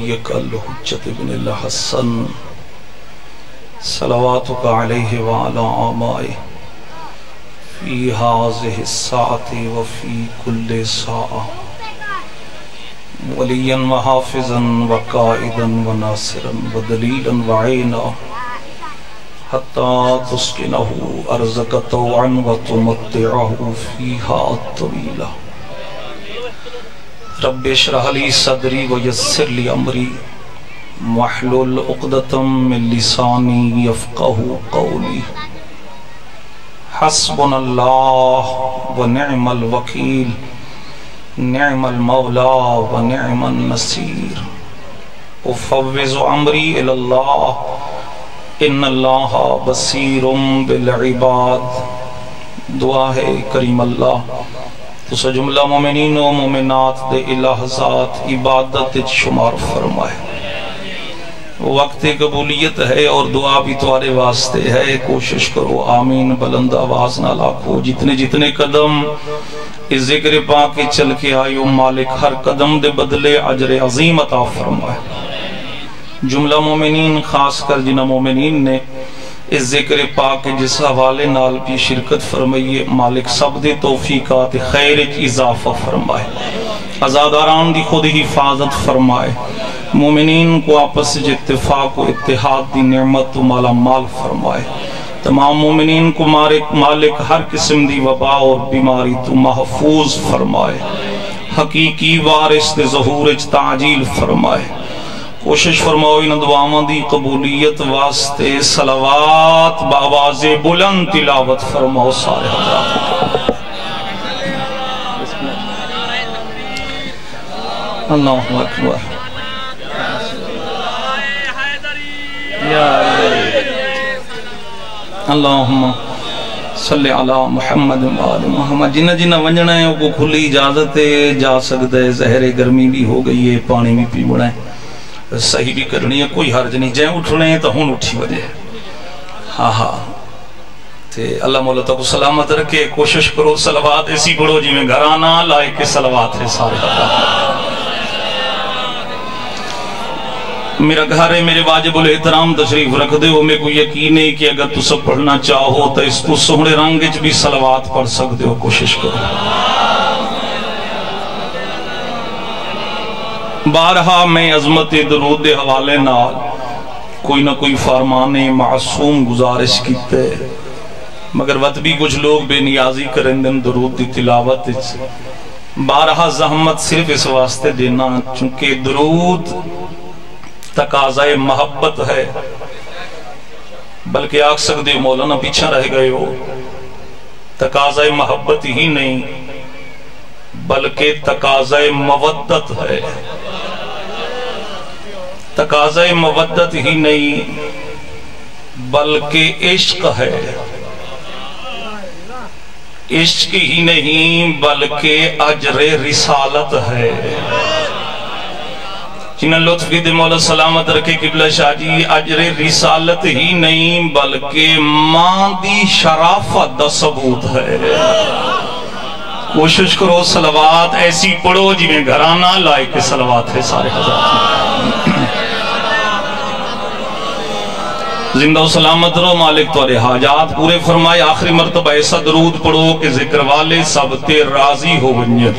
وليك الحجة بن الحسن صلواتك عليه وعلى آبائه في هذه الساعة وفي كل ساعة وليا وحافظا وقائدا وناصرا ودليلا وعينا حتى تسكنه أرزك طوعا وتمتعه فيها الطويلة رب اشرح لي صدري ويسر لي أمري واحلل عقدة من لساني يفقه قولي حسبنا الله ونعم الوكيل نعم المولى ونعم النصير أفوض أمري إلى الله ان اللہ بصیر بالعباد. دعا ہے کریم اللہ تو جملہ مومنین و مومنات دے الہذات عبادت شمار فرمائے. وقت قبولیت ہے اور دعا بھی تمہارے واسطے ہے. کوشش کرو آمین بلند آواز نہ لاکھو. جتنے جتنے قدم اس ذکر پاک کے چل کے آئیو مالک ہر قدم دے بدلے اجر عظیم عطا فرمائے. جملہ مومنین خاص کر جنہ مومنین نے اس ذکر پاک جس حوالے نال بھی شرکت فرمائیے مالک سب دے توفیقات خیر اضافہ فرمائے. ازاداران دی خود حفاظت فرمائے. مومنین کو آپس اتفاق و اتحاد دی نعمت و مالا مال فرمائے. تمام مومنین کو مالک ہر قسم دی وبا اور بیماری تو محفوظ فرمائے. حقیقی وارث دے ظہور تعجیل فرمائے. کوشش فرماؤ ان دعاواں دی قبولیت واسطے صلوات بآواز بلند تلاوت فرماؤ سارے حضرات. اللہ اکبر. اللہم صلی علی محمد و آل محمد. جنہ جنہ ونجنا ہے وہ کھلی اجازت ہے جا سکتا ہے. زہر گرمی بھی ہو گئی ہے پانی بھی پیونا ہے صحیح بھی کرنی ہے کوئی حرج نہیں. جائیں اٹھنے ہیں تو ہون اٹھی وجہ ہاں ہاں تے اللہ مولا تک سلامت رکھے. کوشش کرو صلوات ایسی پڑھو جی میں گھرانا لائے کے صلوات ہے سارے حضرات. میرا گھر ہے میرے واجب الاحترام تشریف رکھ دے ہو. میں کو یقین ہے کہ اگر تو سب پڑھنا چاہو تو اس کو سہنے رنگ بھی صلوات پڑھ سکتے ہو. کوشش کرو. بارہا میں عظمت درود دے حوالے نال کوئی نہ کوئی فرمان معصوم گزارش کیتے مگر وقت بھی کچھ لوگ بے نیازی کریں دن درود دی تلاوت. بارہا زحمت صرف اس واسطے دینا چونکہ درود تقاضۂ محبت ہے. بلکہ آگ سکتے مولانا پیچھا رہ گئے ہو. تقاضۂ محبت ہی نہیں بلکہ تقاضۂ مودت ہے. تقاضۂ مودت ہی نہیں بلکہ عشق ہے. عشق ہی نہیں بلکہ اجر رسالت ہے. جنہیں لطف کی دے مولا سلامت رکھے قبلہ شاہ جی اجر رسالت ہی نہیں بلکہ ماں دی شرافت دا ثبوت ہے. کوشش کرو صلوات ایسی پڑھو جی میں گھرانا لائے کے صلوات ہے سارے حضرات. زندہ و سلامت رو مالک تورے حاجات پورے فرمائے. آخری مرتبہ ایسا درود پڑھو کہ ذکر والے سب تے راضی ہو ونجر.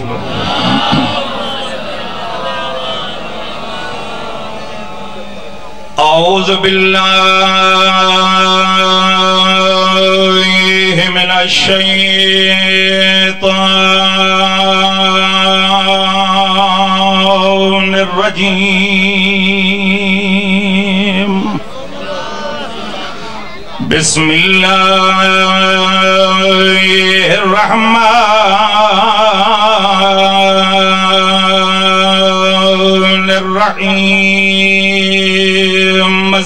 اعوذ باللہ من الشیطان الرجیم. بسم اللہ الرحمن الرحیم.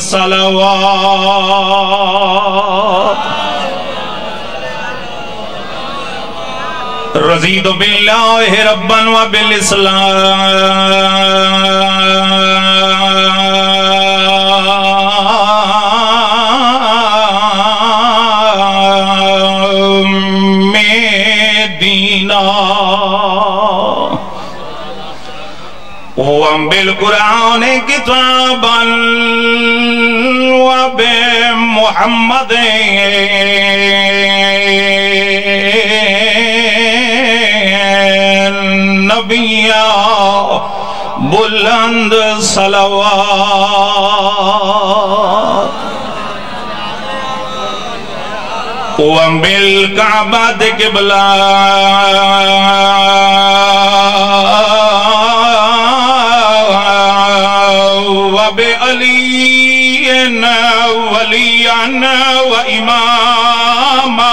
صلوات رضیت باللہ ربا و بالاسلام دینا بالقرآن کتابا وبمحمد نبیا بلند صلوات وبالکعبۃ قبلہ وبعلی ولیاً وإماما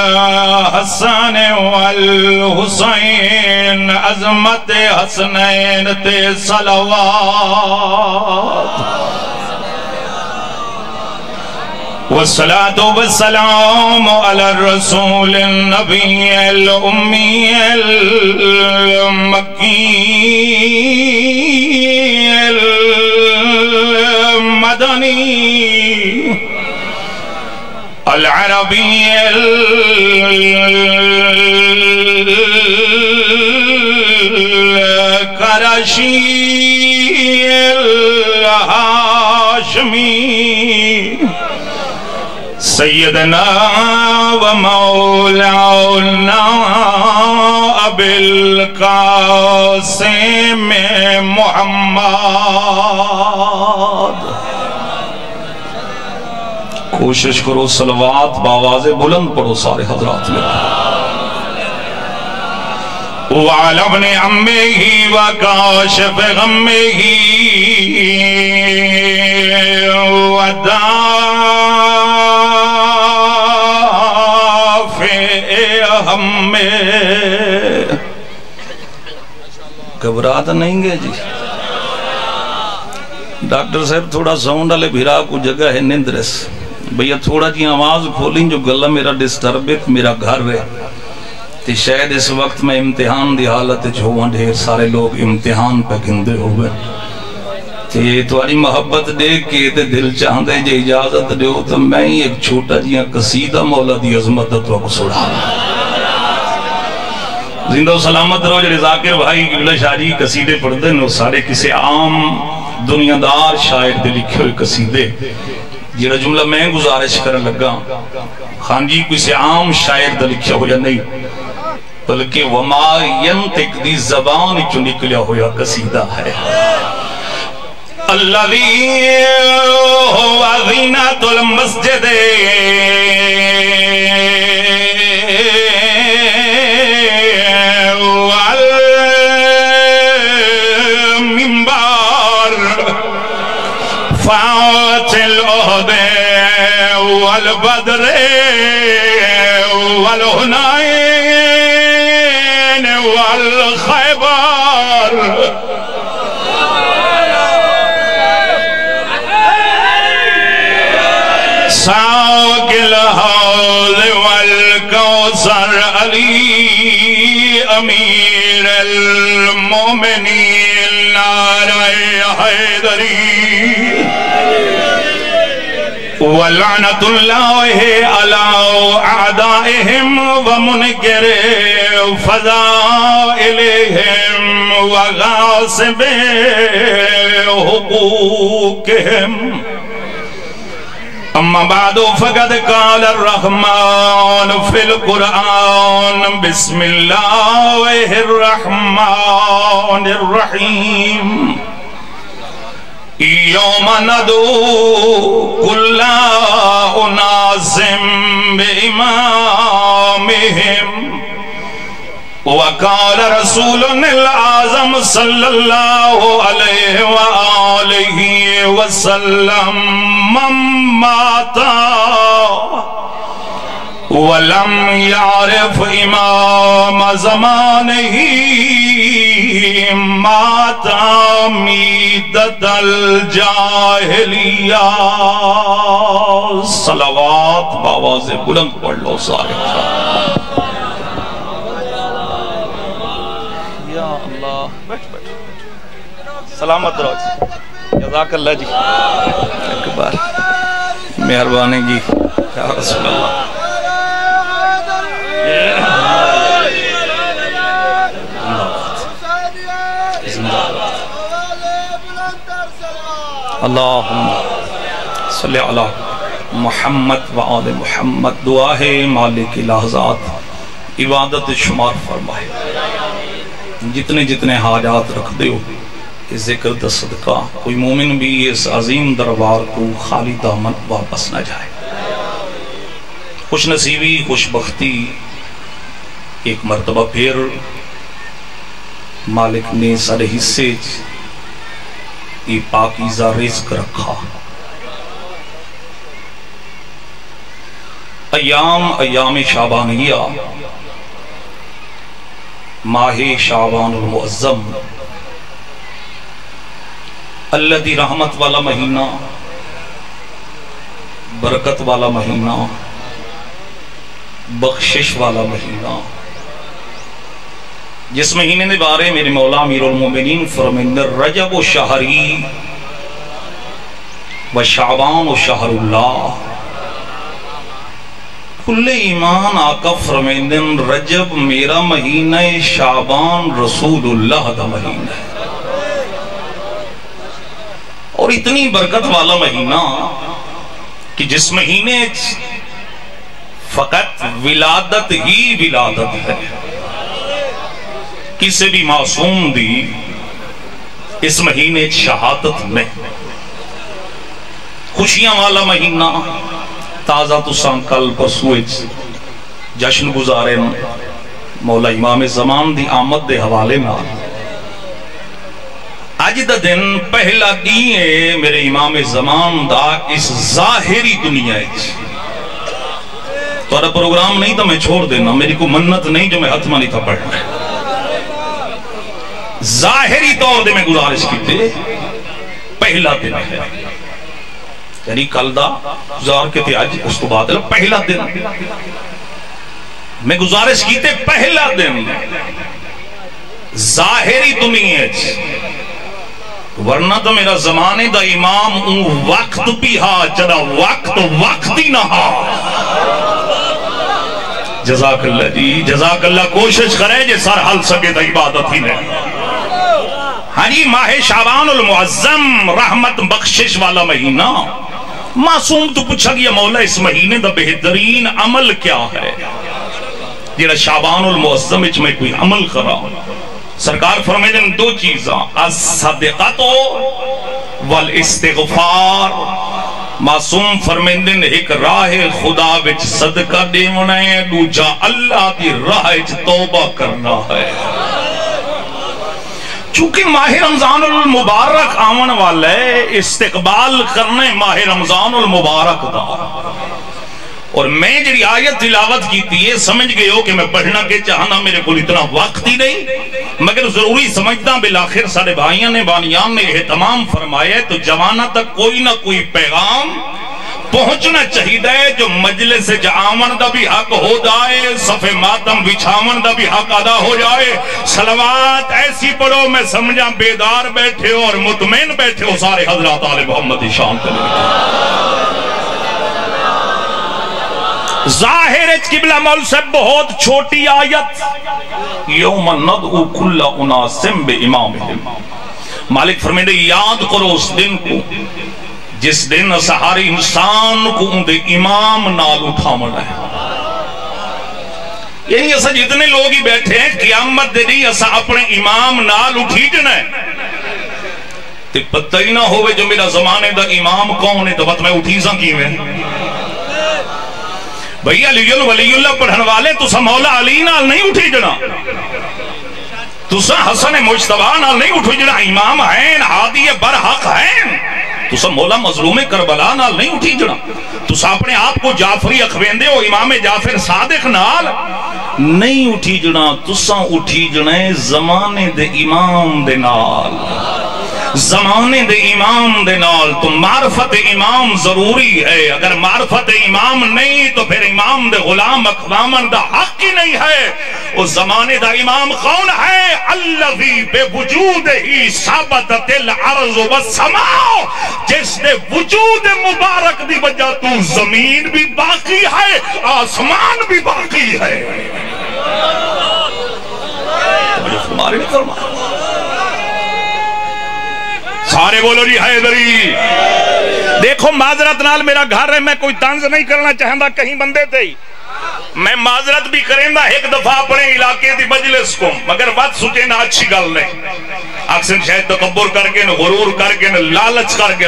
والحسن والحسین عظمت حسنین تے صلوات والصلاة والسلام على الرسول النبي الأمي المكي المدني العربي القرشي الهاشمي سیدنا و مولانا ابی القاسم محمد کوشش کرو صلوات باواز بلند پڑھو سارے حضرات میں وعلى ابن عمه وكاشف غمه ودافع همه گھبراہٹ نہیں گے جی ڈاکٹر صاحب تھوڑا ساؤنڈ والے بھیرا کو جگہ ہے نندرس بھیا تھوڑا جی آواز کھولیں جو گلہ میرا ڈسٹربت میرا گھر ہے تی شاید اس وقت میں امتحان دی حالت چھوڑا ڈھیر سارے لوگ امتحان پہ گندے ہوئے تی تمہاری محبت دیکھ کے تے دل چاہندے جے اجازت دیو تو میں ہی ایک چھوٹا جیاں قصیدہ مولا دی عظمت تو کو سڑا زندہ و سلامت رو جڑے ذاکر بھائی قبلہ شاہ جی قصیدے پڑھ دے نو سارے کسے عام دنیا دار شاعر دے لکھے ہوئے قصیدے جڑا جملہ میں گزارش کرنے لگا خان جی کسی عام شاعر دے لکھے ہویا نہیں بلکہ وما ینتق دی زبان چو نکلیا ہویا قصیدہ ہے الذی ہوا زینت المسجد والمنبر فاتل اہد والبدر والہنائن والخیبر ساق الحوض والکوثر علی امیر المومنین نعرہ حیدری وَلَعْنَةُ اللَّهِ عَلَىٰ أَعْدَائِهِمْ وَمُنْكِرِ فَضَائِلِهِمْ وَغَاصِبِ حُقُوقِهِمْ اما بعد فقد قال الرحمن في القرآن بسم الله الرحمن الرحيم يوم ندعو كل أناس بإمامهم وقال رسولنا الأعظم صلى الله عليه وآله وسلم من مات ولم يعرف إمام زمانه مات ميتة الجاهلية صلوات باواز بلند پڑھ لو سارے یا اللہ بیٹھ سلامت رہو جزاک اللہ جی اکبر مہربانی جی یا رسول اللہ اللہم صلی علی محمد و آل محمد. دعا ہے مالک لحظات عبادت شمار فرمائے. جتنے جتنے حاجات رکھ دے ہو اس ذکر دا صدقہ کوئی مومن بھی اس عظیم دربار کو خالی دامن واپس نہ جائے. خوش نصیبی خوش بختی ایک مرتبہ پھر مالک نے سارے حصے یہ پاکیزہ رزق رکھا. ایام شعبانیہ ماہ شعبان المعظم الذی رحمت والا مہینہ برکت والا مہینہ بخشش والا مہینہ جس مہینے نے بارے میرے مولا امیر المومنین فرمائیں رجب و شہری و شعبان و شہر اللہ. کل ایمان آقا فرمائیں رجب میرا مہینہ شعبان رسول اللہ دا مہینہ ہے. اور اتنی برکت والا مہینہ کہ جس مہینے فقط ولادت ہی ولادت ہے. کسی بھی معصوم دی اس مہینے شہادت میں خوشیاں والا مہینہ تازہ تساں کل پرسوچ جشن گزارے مولا امام زمان دی آمد دے حوالے میں. آج دا دن پہلا دین ہے میرے امام زمان دا اس ظاہری دنیا ہے. تو پروگرام نہیں تھا میں چھوڑ دینا, میری کو منت نہیں جو میں حتمہ نہیں تھا پڑھنا. ظاہری طور دے میں گزارش کی تھے پہلا دن ہے یعنی کل دا گزار کے تھے آج اس کو بعد پہلا دن میں گزارش کی تھے پہلا دن ظاہری دنیا ورنہ تو میرا زمانے دا امام وقت بھی ہا چلا وقت ہی نہ ہا. جزاک اللہ جی جزاک اللہ. کوشش کرے جے سر حل سکے تا عبادت ہی نہیں. ہاں جی ماہ شعبان المعظم رحمت بخشش والا مہینہ. معصوم تو پوچھا گیا مولا اس مہینے دا بہترین عمل کیا ہے جیڑا شعبان المعظم اچ میں کوئی عمل کرا. سرکار فرمائیں دو چیزاں الصدقۃ والاستغفار. معصوم فرمائیں ایک راہ خدا وچ صدقہ دیونا ہے, دوجا اللہ دی راہ وچ توبہ کرنا ہے. چونکہ ماہ رمضان المبارک آون والا ہے استقبال کرنے ماہ رمضان المبارک دا. اور میں جڑی آیت تلاوت کی تھی یہ سمجھ گئے ہو کہ میں پڑھنا کے چاہنا میرے کو اتنا وقت ہی نہیں مگر ضروری سمجھتا بالآخر سارے بھائیاں نے بانیان نے اہتمام فرمایا تو جوانہ تک کوئی نہ کوئی پیغام پہنچنا چاہیے جو مجلس جآمن دا بھی حق ہو جائے, صف ماتم بچھاون دا بھی حق ادا ہو جائے. صلوات ایسی پڑھو میں سمجھا بیدار بیٹھے ہو اور مطمئن بیٹھے ہو سارے حضرات آل محمد شان کریں. ظاہر قبلہ مول سے بہت چھوٹی آیت یوم ندعو کل اناس بامامہم. مالک فرمائے یاد کرو اس دن کو جس دن ہر انسان کو ان دے امام نال اٹھامنا ہے. یعنی ایسا جتنے لوگ ہی بیٹھے ہیں قیامت دے دی ایسا اپنے امام نال اٹھی جنا ہے تے پتہ ہی نہ ہوئے جو میرا زمانے دا امام کون ہے تو بات میں اٹھی سا کی میں بھئی علی ولی اللہ پڑھن والے تو سا مولا علی نال نہیں اٹھی جنا, تو سا حسن مجتبہ نال نہیں اٹھی جنا. امام ہیں عادی برحق ہیں, تو سا مولا مظلوم کربلا نال نہیں اٹھی جنا. تو سا اپنے آپ کو جعفری اخویندے ہو امام جعفر صادق نال نہیں اٹھی جنا. تو سا اٹھی جنا زمانے دے امام دے نال. زمانے دے امام دے نال تو معرفت امام ضروری ہے. اگر معرفت امام نہیں تو پھر امام دے غلام اقوامن دا حق ہی نہیں ہے. اس زمانے دا امام کون ہے؟ الذی بے وجود ہی ثابتت الارض والسماء، جس دے وجود مبارک دی وجہ تو زمین بھی باقی ہے، آسمان بھی باقی ہے. سارے بولو جی حیدری. دیکھو معذرت نال میرا گھر ہے، میں کوئی طنز نہیں کرنا چاہتا کہیں بندے تے ہی. میں معذرت بھی کریں گا ایک دفعہ اپنے علاقے دی مجلس کو، مگر بات سوچے نہ اچھی گل نہیں. اکثر شاید تکبر کر کے غرور کر کے لالچ کر کے.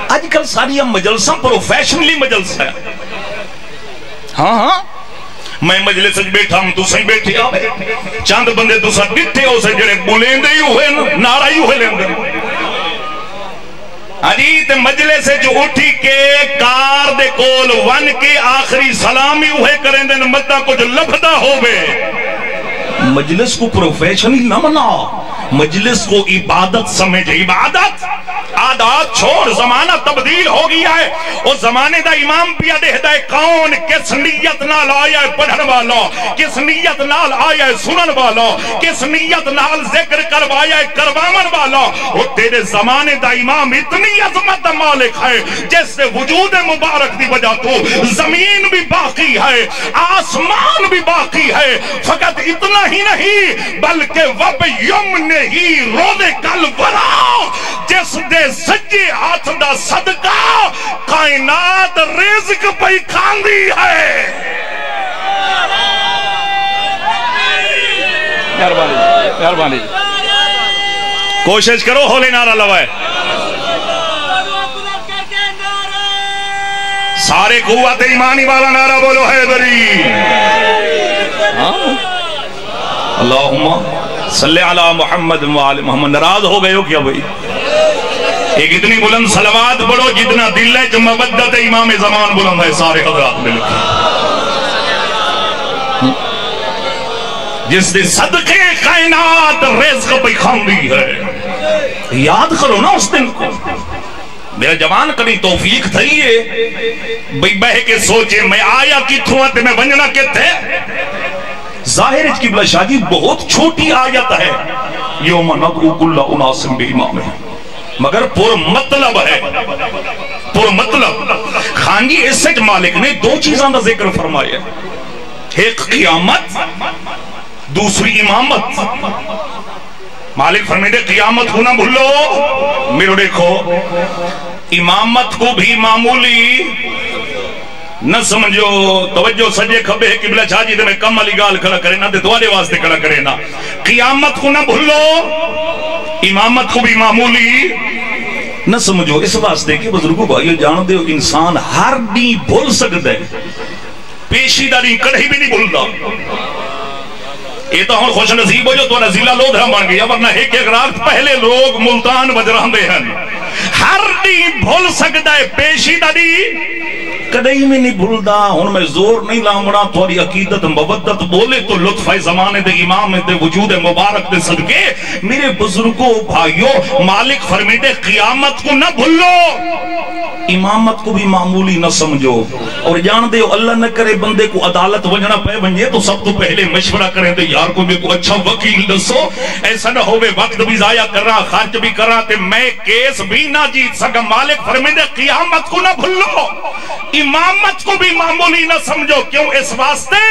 آج کل ساری مجلساں پروفیشنلی مجلس ہے. ہاں میں مجلس بیٹھا ہوں، تسیں بیٹھے آ چند بندے تسا ڈٹھے ہو سے جڑے بولیندے ہی ہوئے نعرہ ہی ہوئے لیندے. تے مجلس جو اٹھی کے کار دے کول ون کے آخری سلامی ہوئے کریں دے مدہ کچھ لبھدا ہوئے. مجلس کو پروفیشنلی نہ منا، مجلس کو عبادت سمجھ. عبادت عادات چھوڑ، زمانہ تبدیل ہو گیا ہے. اور زمانے دا امام پیا دہدا ہے کون کس نیت نال آیا ہے پڑھن والا، کس نیت نال آیا ہے سنن والا، کس نیت نال ذکر کروایا ہے کرواون والا. اور تیرے زمانے دا امام اتنی عظمت مالک ہے جس سے وجود مبارک دی وجہ تو زمین بھی باقی ہے، آسمان بھی باقی ہے. فقط اتنا ہی نہیں بلکہ وب یمن ہی روز کل ورا، جس دے سجے ہاتھ دا صدقہ کائنات رزق پہ کھاندی ہے. مہربانی کوشش کرو ہولے نعرہ لوائے. سارے قوت ایمانی والا نعرہ بولو حیدری. اللہم صلی علی محمد وآل محمد. ناراض ہو گئے ہو کیا بھئی؟ ایک اتنی بلند صلوات پڑھو جتنا دل ہے جو مودت امام زمان بلند ہے. سارے حضرات مل کے جس دے صدقے کائنات رزق پہ کھاندی ہے. یاد کرو نا اس دن کو. میرا جوان کبھی توفیق تھی ہے بھئی بہ کے سوچے میں آیا کتھوں تے میں ونجنا کتے. ظاہر اس قبلہ شاہ جی بہت چھوٹی آیت ہے، یوم ندعو کل اناس بامامہم، مگر پر مطلب ہے. پر مطلب خان جی اس سے مالک نے دو چیزاں دا ذکر فرمایا، ایک قیامت دوسری امامت. مالک فرمائے قیامت کو نہ بھولو. میرے دیکھو امامت کو بھی معمولی نہ سمجھو، توجہ سجے کھبے قبلہ شاہ جی میں کم علی گال کھڑا کرے نا تے دوارے واسطے کھڑا کرے نا. قیامت کو نہ بھولو، امامت کو بھی معمولی نہ سمجھو. اس واسطے کہ بزرگوں بھائیو جان دے انسان ہر نہیں بھول سکتا ہے، پیشیدہ نہیں کڑھی بھی نہیں بھولتا. یہ تو ہم خوش نصیب ہو جو تو ضلع لودھرا بن گیا، ورنہ ایک رات پہلے لوگ ملتان بجران دے ہیں. ہر نہیں بھول سکتا ہے، پیشیدہ نہیں کدئی میں نہیں بھولدا. ہن میں زور نہیں لاؤں تھوڑی عقیدت مودت بولے تو لطف ہے زمانے دے امام دے وجود مبارک دے صدقے. میرے بزرگوں بھائیوں مالک فرمیدے قیامت کو نہ بھولو، امامت کو بھی معمولی نہ سمجھو. اور جان دے اللہ نہ کرے بندے کو عدالت ونجنا پہ بنجے تو سب تو پہلے مشورہ کریں دے یار کو بھی کو اچھا وکیل دسو، ایسا نہ ہوئے وقت بھی ضائع کر رہا خرچ بھی کر رہا تے میں کیس بھی نہ جیت سکا. مالک فرمیدے قیامت کو نہ بھولو، امامت کو بھی معمولی نہ سمجھو. کیوں؟ اس واسطے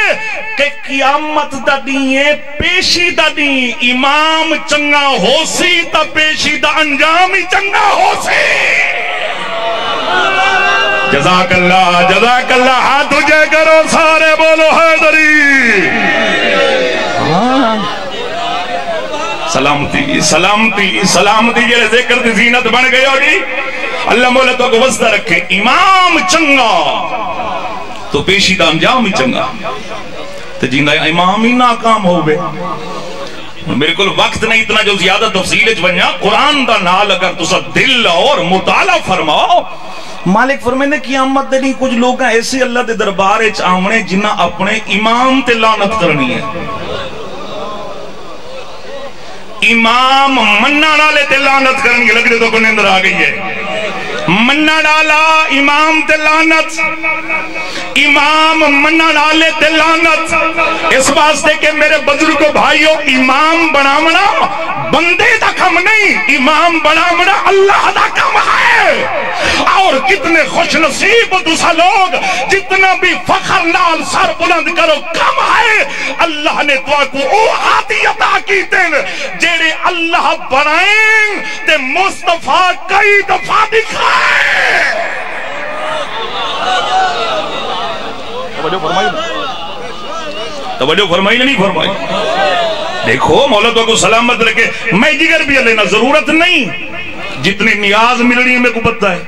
کہ قیامت دا دیئے پیشی دا دی. امام چنگا ہو سی تا پیشی دا انجام ہی چنگا ہو سی. جزاک اللہ جزاک اللہ. ہاتھ اجے کرو سارے بولو حیدری. سلامتی سلامتی سلامتی جڑے ذکر دی زینت بن گئے ہوگی. اللہ مولا تو کو وسطہ رکھے. امام چنگا تو پیشی دا انجام ہی چنگا. تو جیندہ امام ہی ناکام ہو گئے. میرے کو وقت نہیں اتنا جو زیادہ تفصیل بنیا. قرآن دا نال اگر تسا دل اور مطالعہ فرماؤ. مالک فرمائے قیامت دے نہیں کچھ لوگ ایسے اللہ دے دربار اچ آمنے جنہ اپنے امام تے لعنت کرنی ہے. امام مننا والے تے لعنت کرن گے لگدے تو کو نیندر آ گئی ہے مننا والا امام تے لعنت امام مننا والے تے لعنت اس واسطے کہ میرے بزرگوں بھائیو امام بناونا بندے دا کم نہیں امام بناونا اللہ دا کم ہے اور کتنے خوش نصیب دوسرا لوگ جتنا بھی فخر نال سر بلند کرو کم ہے اللہ نے دعا کو او ہاتھی عطا کیتے جیڑے اللہ بنائیں تے مصطفیٰ کئی دفعہ دکھائیں توجہ فرمائی نہیں فرمائی دیکھو مولا تو کو سلامت رکھے میں جگر بھی لینا ضرورت نہیں جتنی نیاز مل رہی ہے میں کو پتہ ہے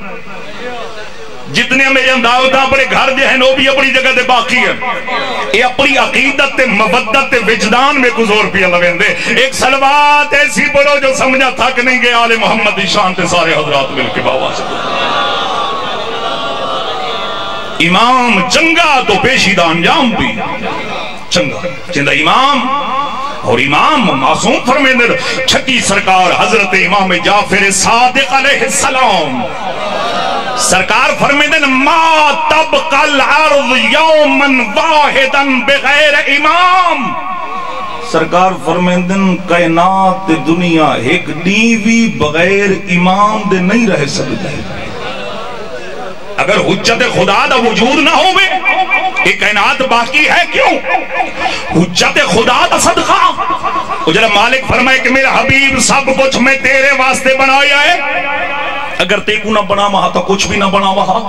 جتنے میرے انداؤں اپنے گھر جو ہیں وہ بھی اپنی جگہ دے باقی ہیں یہ اپنی عقیدت تے مبدت تے وجدان میں کچھ اور پیا لگیں دے ایک سلوات ایسی پڑھو جو سمجھا تھا کہ نہیں گئے آل محمد دی شان تے سارے حضرات مل کے باوا سے امام چنگا تو پیشیدہ انجام بھی چنگا چندہ امام اور امام معصوم فرمیندر چھٹی سرکار حضرت امام جعفر صادق علیہ السلام سرکار فرمیدن ما تبقى الارض یوما واحدا بغیر امام سرکار فرمیدن کائنات دنیا ایک نیوی بغیر امام دے نہیں رہ سکتے اگر حجت خدا دا وجود نہ ہوئے یہ کائنات باقی ہے کیوں حجت خدا دا صدقہ اجلا مالک فرمائے کہ میرا حبیب سب کچھ میں تیرے واسطے بنایا ہے اگر تیکو نہ بنا وہاں تو کچھ بھی نہ بنا وہاں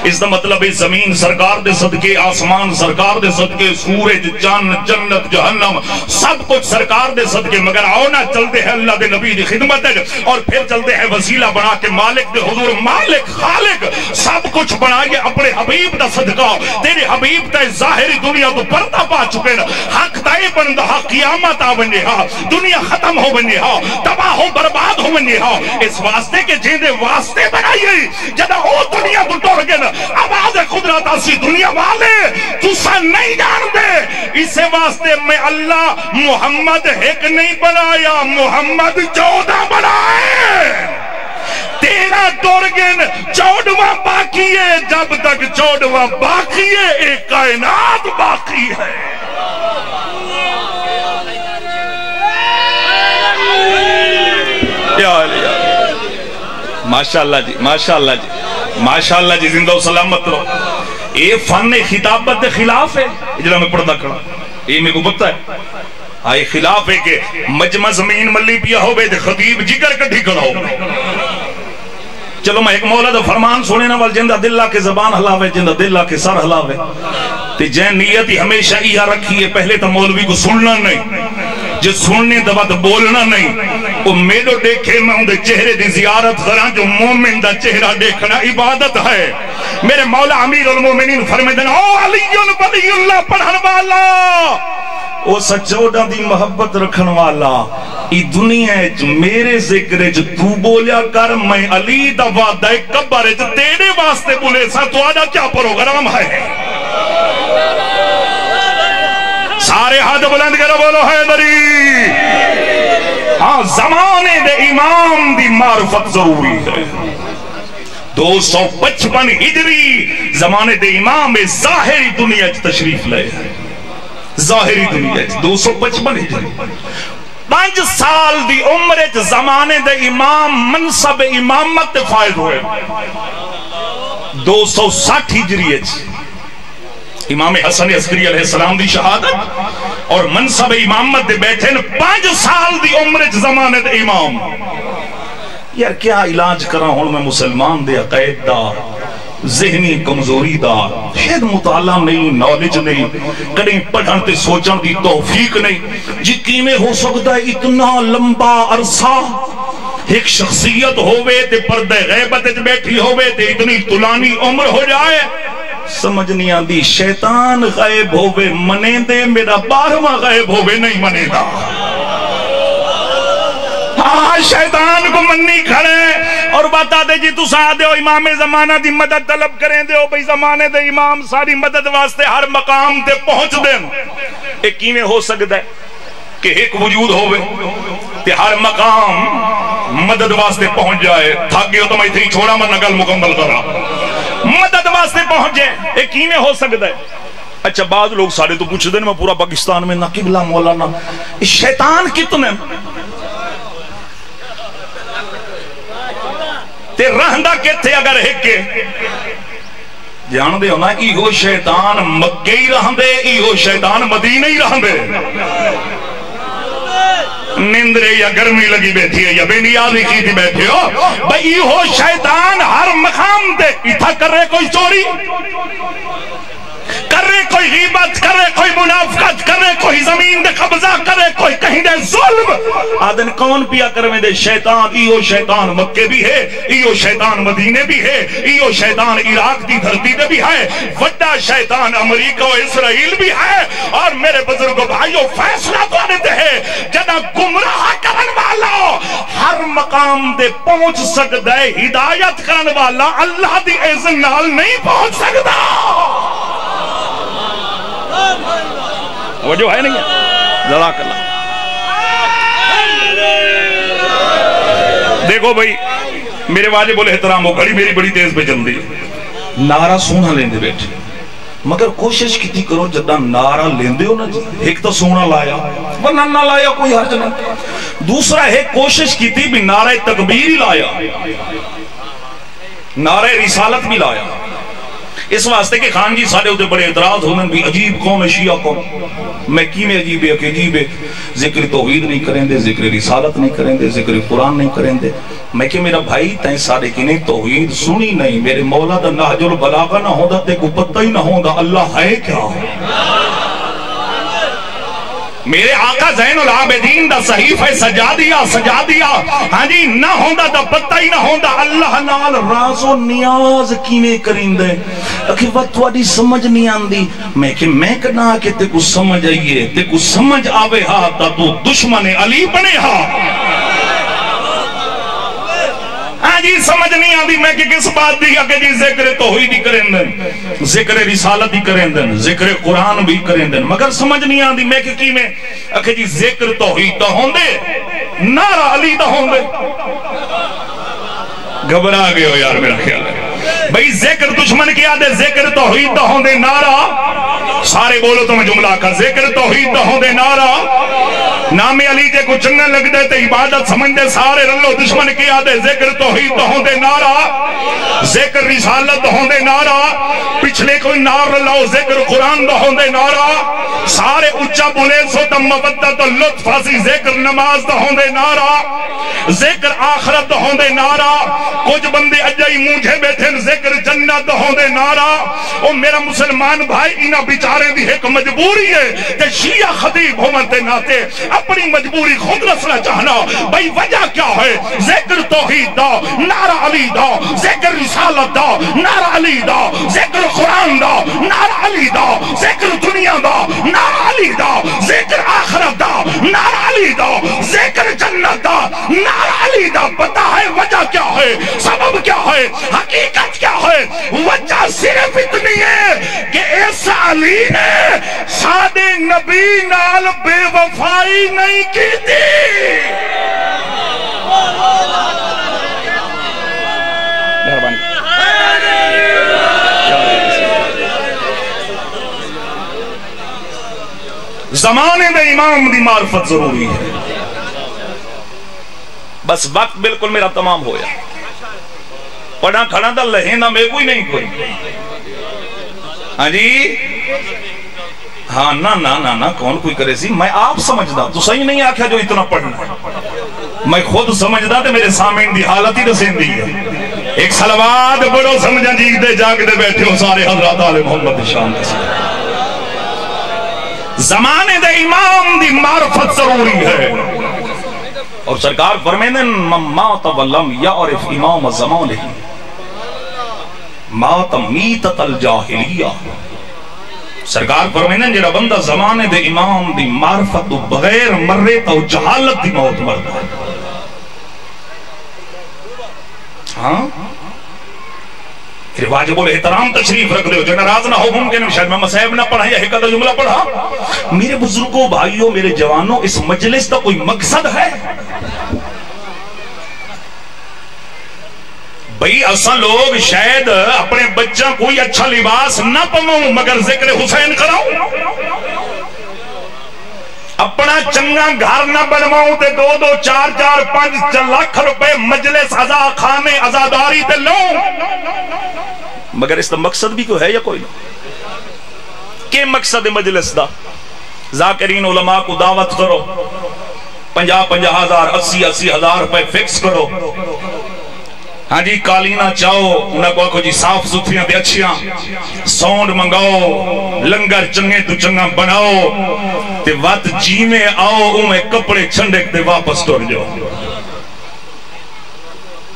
اس دا مطلب ہے زمین سرکار دے صدقے آسمان سرکار دے صدقے سورج چاند جنت جہنم سب کچھ سرکار دے صدقے مگر آؤ نہ چلتے ہیں اللہ دے نبی دی خدمت ہے اور پھر چلتے ہیں وسیلہ بنا کے مالک دے حضور مالک خالق سب کچھ بنائیے اپنے حبیب دا صدقہ تیرے حبیب تے ظاہری دنیا تو پردہ پا چکے نا حق دائے بندہ قیامت آ بنجے ہاں دنیا ختم ہو بنجے ہاں تباہ ہو برباد ہو بنجے ہاں اس واسطے کے جیندے واسطے بنائی جدہ او دنیا تو ٹوڑ گئے نا آواز قدرت آسی دنیا والے تو سا نہیں جان دے اسے واسطے میں اللہ محمد ایک نہیں بنایا محمد 14 بنائے تیرا ٹورگن 14واں باقی ہے جب تک 14واں باقی ہے ایک کائنات باقی ہے یا علیہ ماشاءاللہ جی ماشاءاللہ جی ماشاءاللہ جی زندہ و سلامت رہو یہ فن خطابت خلاف ہے اجلا میں پڑھنا کھڑا یہ میں کو پتہ ہے آئے خلاف ہے کہ مجمع زمین ملی پیا ہو بے خطیب جگر کٹھی کھڑا ہو چلو میں ایک مولا دا فرمان سونے نا وال جندہ دلہ کے زبان ہلاوے جندہ دلہ کے سر ہلاوے تے جین نیتی ہمیشہ یہ رکھی ہے پہلے تا مولوی کو سننا نہیں جو سننے دبا تو بولنا نہیں وہ میرے دیکھے میں اندھے چہرے دی زیارت کران جو مومن دا چہرہ دیکھنا عبادت ہے میرے مولا امیر المومنین فرمیدن او علی ولی اللہ پڑھن والا او سچوڑا دی محبت رکھن والا ای دنیا جو میرے ذکر جو تو بولیا کر میں علی دا وعدہ کبر جو تیرے واسطے بولے سا تو آجا کیا پروگرام ہے سارے ہاتھ بلند کرو بولو حیدری ہاں زمانے دے امام دی معرفت ضروری ہے 255 ہجری زمانے دے امام ظاہری دنیا تشریف لے ظاہری دنیا 255 ہجری 5 سال دی عمر زمانے دے امام منصب امامت فائد ہوئے 260 ہجری امام حسن عسکری علیہ السلام دی شہادت اور منصب امامت دے بیٹھے 5 سال دی عمر زمانے دے امام یار کیا علاج کرا ہوں میں مسلمان دے عقائد دا ذہنی کمزوری دا شاید مطالعہ نہیں نالج نہیں کہیں پڑھن تے سوچن دی توفیق نہیں جی میں ہو سکتا ہے اتنا لمبا عرصہ ایک شخصیت ہوئے تے پردہ غیبت بیٹھی ہوئے تے اتنی طولانی عمر ہو جائے سمجھ نہیں آندی شیطان غائب ہوئے منے دے میرا 12واں غائب ہوئے نہیں منے دا شیطان کو منی کھڑے اور بتا دے جی تو ساہ دے ہو امام زمانہ دی مدد طلب کریں دے ہو بھئی زمانے دے امام ساری مدد واسطے ہر مقام تے پہنچ دیں ایک کیمیں ہو سکتا ہے کہ ایک وجود ہوئے تے ہر مقام مدد واسطے پہنچ جائے. تھک گئے ہو تو میں اتنی چھوڑا مرنا گل مکمل کرا. مدد واسطے پہنچ جائے یہ کیویں ہو سکتا ہے؟ اچھا بعض لوگ سارے تو پوچھ دیں میں پورا پاکستان میں نہ قبلہ مولانا شیطان کتنے تے رہندا کتے اگر ایک جان دے ہونا ایہو شیطان مکے ہی رہندے ایہو شیطان مدینے ہی رہندے. نیندرے یا گرمی لگی بیٹھی ہے یا بے نیازی کی تھی بیٹھے ہو بھئی ایہو شیطان ہر مقام دے اتھا کر رہے کوئی چوری کر رہے کوئی غیبت کر رہے کوئی منافقت کر رہے کوئی زمین دے قبضہ کر رہے کوئی کہیں دے ظلم آدن کون پیا کرنے دے شیطان ایو شیطان مکے بھی ہے ایو شیطان مدینے بھی ہے ایو شیطان عراق دی دھرتی دے بھی ہے وڈا شیطان امریکہ و اسرائیل بھی ہے. اور میرے بزرگوں بھائیو فیصلہ تو آنے ہے جدہ گمراہ کرن والا ہر مقام دے پہنچ سکتا ہے ہدایت کرن والا اللہ دی اذن نال نہیں پہنچ سکتا. وجہ ہے نہیں ہے جزاک اللہ. دیکھو بھئی میرے واجب الاحترام ہو گھڑی میری بڑی تیز پہ چل دی نعرہ سونا لیندے بیٹھے مگر کوشش کیتی کرو جدہ نعرہ لیندے ہو نا ایک تو سونا لایا ورنہ نہ لایا کوئی حرج نہ. دوسرا ایک کوشش کیتی بھی نعرہ تکبیر ہی لایا نعرہ رسالت بھی لایا. اس واسطے کہ خان جی سارے ہوتے بڑے اعتراض ہونے بھی عجیب قوم ہے شیعہ قوم. میں کی میں عجیب ہے کہ عجیب ہے ذکر توحید نہیں کریں دے ذکر رسالت نہیں کریں دے ذکر قرآن نہیں کریں دے. میں کہ میرا بھائی تین سارے کی نہیں توحید سنی نہیں میرے مولا دا نہج البلاغہ نہ ہوتا تے کو پتہ ہی نہ ہوتا اللہ ہے کیا. میرے آقا زین العابدین دا صحیفہ سجا دیا ہاں جی نہ ہوندا دا پتہ ہی نہ ہوندا اللہ نال راز و نیاز کیویں کریندے کہ وہ تواڈی سمجھ نہیں آندی. میں کہ میں کہنا کہ تے کو سمجھ آئیے تے کو سمجھ آوے ہا تا تو دشمن علی بنے ہا. ہاں جی سمجھ نہیں آدھی میں کہ کس بات دی کہ جی ذکر توحید ہی کریں دن ذکر رسالت ہی کریں دن ذکر قرآن بھی کریں دن مگر سمجھ نہیں آدھی میں کہ کی میں کہ جی ذکر توحید تو ہوں دے نعرہ علی تو ہوں دے. گھبرا گئے ہو یار میرا خیال ہے بھئی ذکر دشمن کیا دے ذکر توحید تو ہوں دے نعرہ سارے بولو تو میں جملہ کا ذکر توحید تو ہوں دے نعرہ نام علی جے کو چنگا لگ دے تے عبادت سمجھ دے سارے رلو دشمن کیا دے ذکر توحید تو ہوں دے نعرہ ذکر رسالت تو ہوں دے نعرہ پچھلے کوئی نار رلاؤ ذکر قرآن تو ہوں دے نعرہ سارے اچھا بولے سو تم مبدت و لطف حسی ذکر نماز تو ہوں دے نعرہ ذکر آخرت تو ہوں دے نعرہ کچھ بندے اجائی مجھے بیٹھے ذکر جنت تو ہوں دے نعرہ. او میرا مسلمان بھائی انہا بیچارے دی ایک مجبوری ہے کہ شیعہ خطیب ہومنتے ناتے اپنی مجبوری خود رسنا چاہنا. بھئی وجہ کیا ہے ذکر توحید دا نعرہ علی دا ذکر رسالت دا نعرہ علی دا ذکر قرآن دا نعرہ علی دا ذکر دنیا دا نعرہ علی دا ذکر آخرت دا نعرہ علی دا ذکر جنت دا نعرہ علی دا. پتہ ہے وجہ کیا ہے سبب کیا ہے حقیقت کیا ہے؟ وجہ صرف اتنی ہے کہ اس علی نے سادے نبی نال بے وفائی نہیں کی تھی. زمانے دے امام دی معرفت ضروری ہے. بس وقت بالکل میرا تمام ہویا پڑھا کھڑا دا لہینا میں کوئی نہیں کوئی ہاں جی ہاں نا کون کوئی کرے سی میں آپ سمجھدا تو صحیح نہیں آکھا جو اتنا پڑھنا میں خود سمجھدا تے میرے سامین دی حالت ہی دسین دی ہے. ایک صلوات بڑو سمجھا جیگ دے جاگ دے بیٹھے ہو سارے حضرات آل محمد شان دے. زمانے دے امام دی معرفت ضروری ہے اور سرکار فرمیدن مات ولم یعرف امام زمانے مات میتت الجاہلیہ. سرکار فرمیدن جڑا بندہ زمانے دے امام دی معرفت بغیر مرے تو جہالت دی موت مردا. ہاں واجب الاحترام تشریف رکھ دے جو ناراض نہ ہو ممکن شاید میں مسائب نہ پڑھا یا حکمت جملہ پڑھا. میرے بزرگوں بھائیوں میرے جوانوں اس مجلس کا کوئی مقصد ہے بھئی اساں لوگ شاید اپنے بچہ کوئی اچھا لباس نہ پواؤں مگر ذکر حسین کراؤں، اپنا چنگا گھر نہ بنواؤں تے 2-2 4-4 5 لاکھ روپے مجلس ازا خانے ازاداری تے لوں، مگر اس دا مقصد بھی کوئی ہے یا کوئی نہیں؟ کہ مقصد مجلس دا ذاکرین علماء کو دعوت کرو، 50-50 ہزار 80-80 ہزار روپے فکس کرو، ہاں جی قالینہ چاہو انہاں کو آکھو جی صاف ستھریاں دے اچھیاں، سونڈ منگاؤ، لنگر چنگے تو چنگا بناؤ تے وقت جی میں آؤ اوہیں کپڑے چھنڈک تے واپس ٹر جاؤ،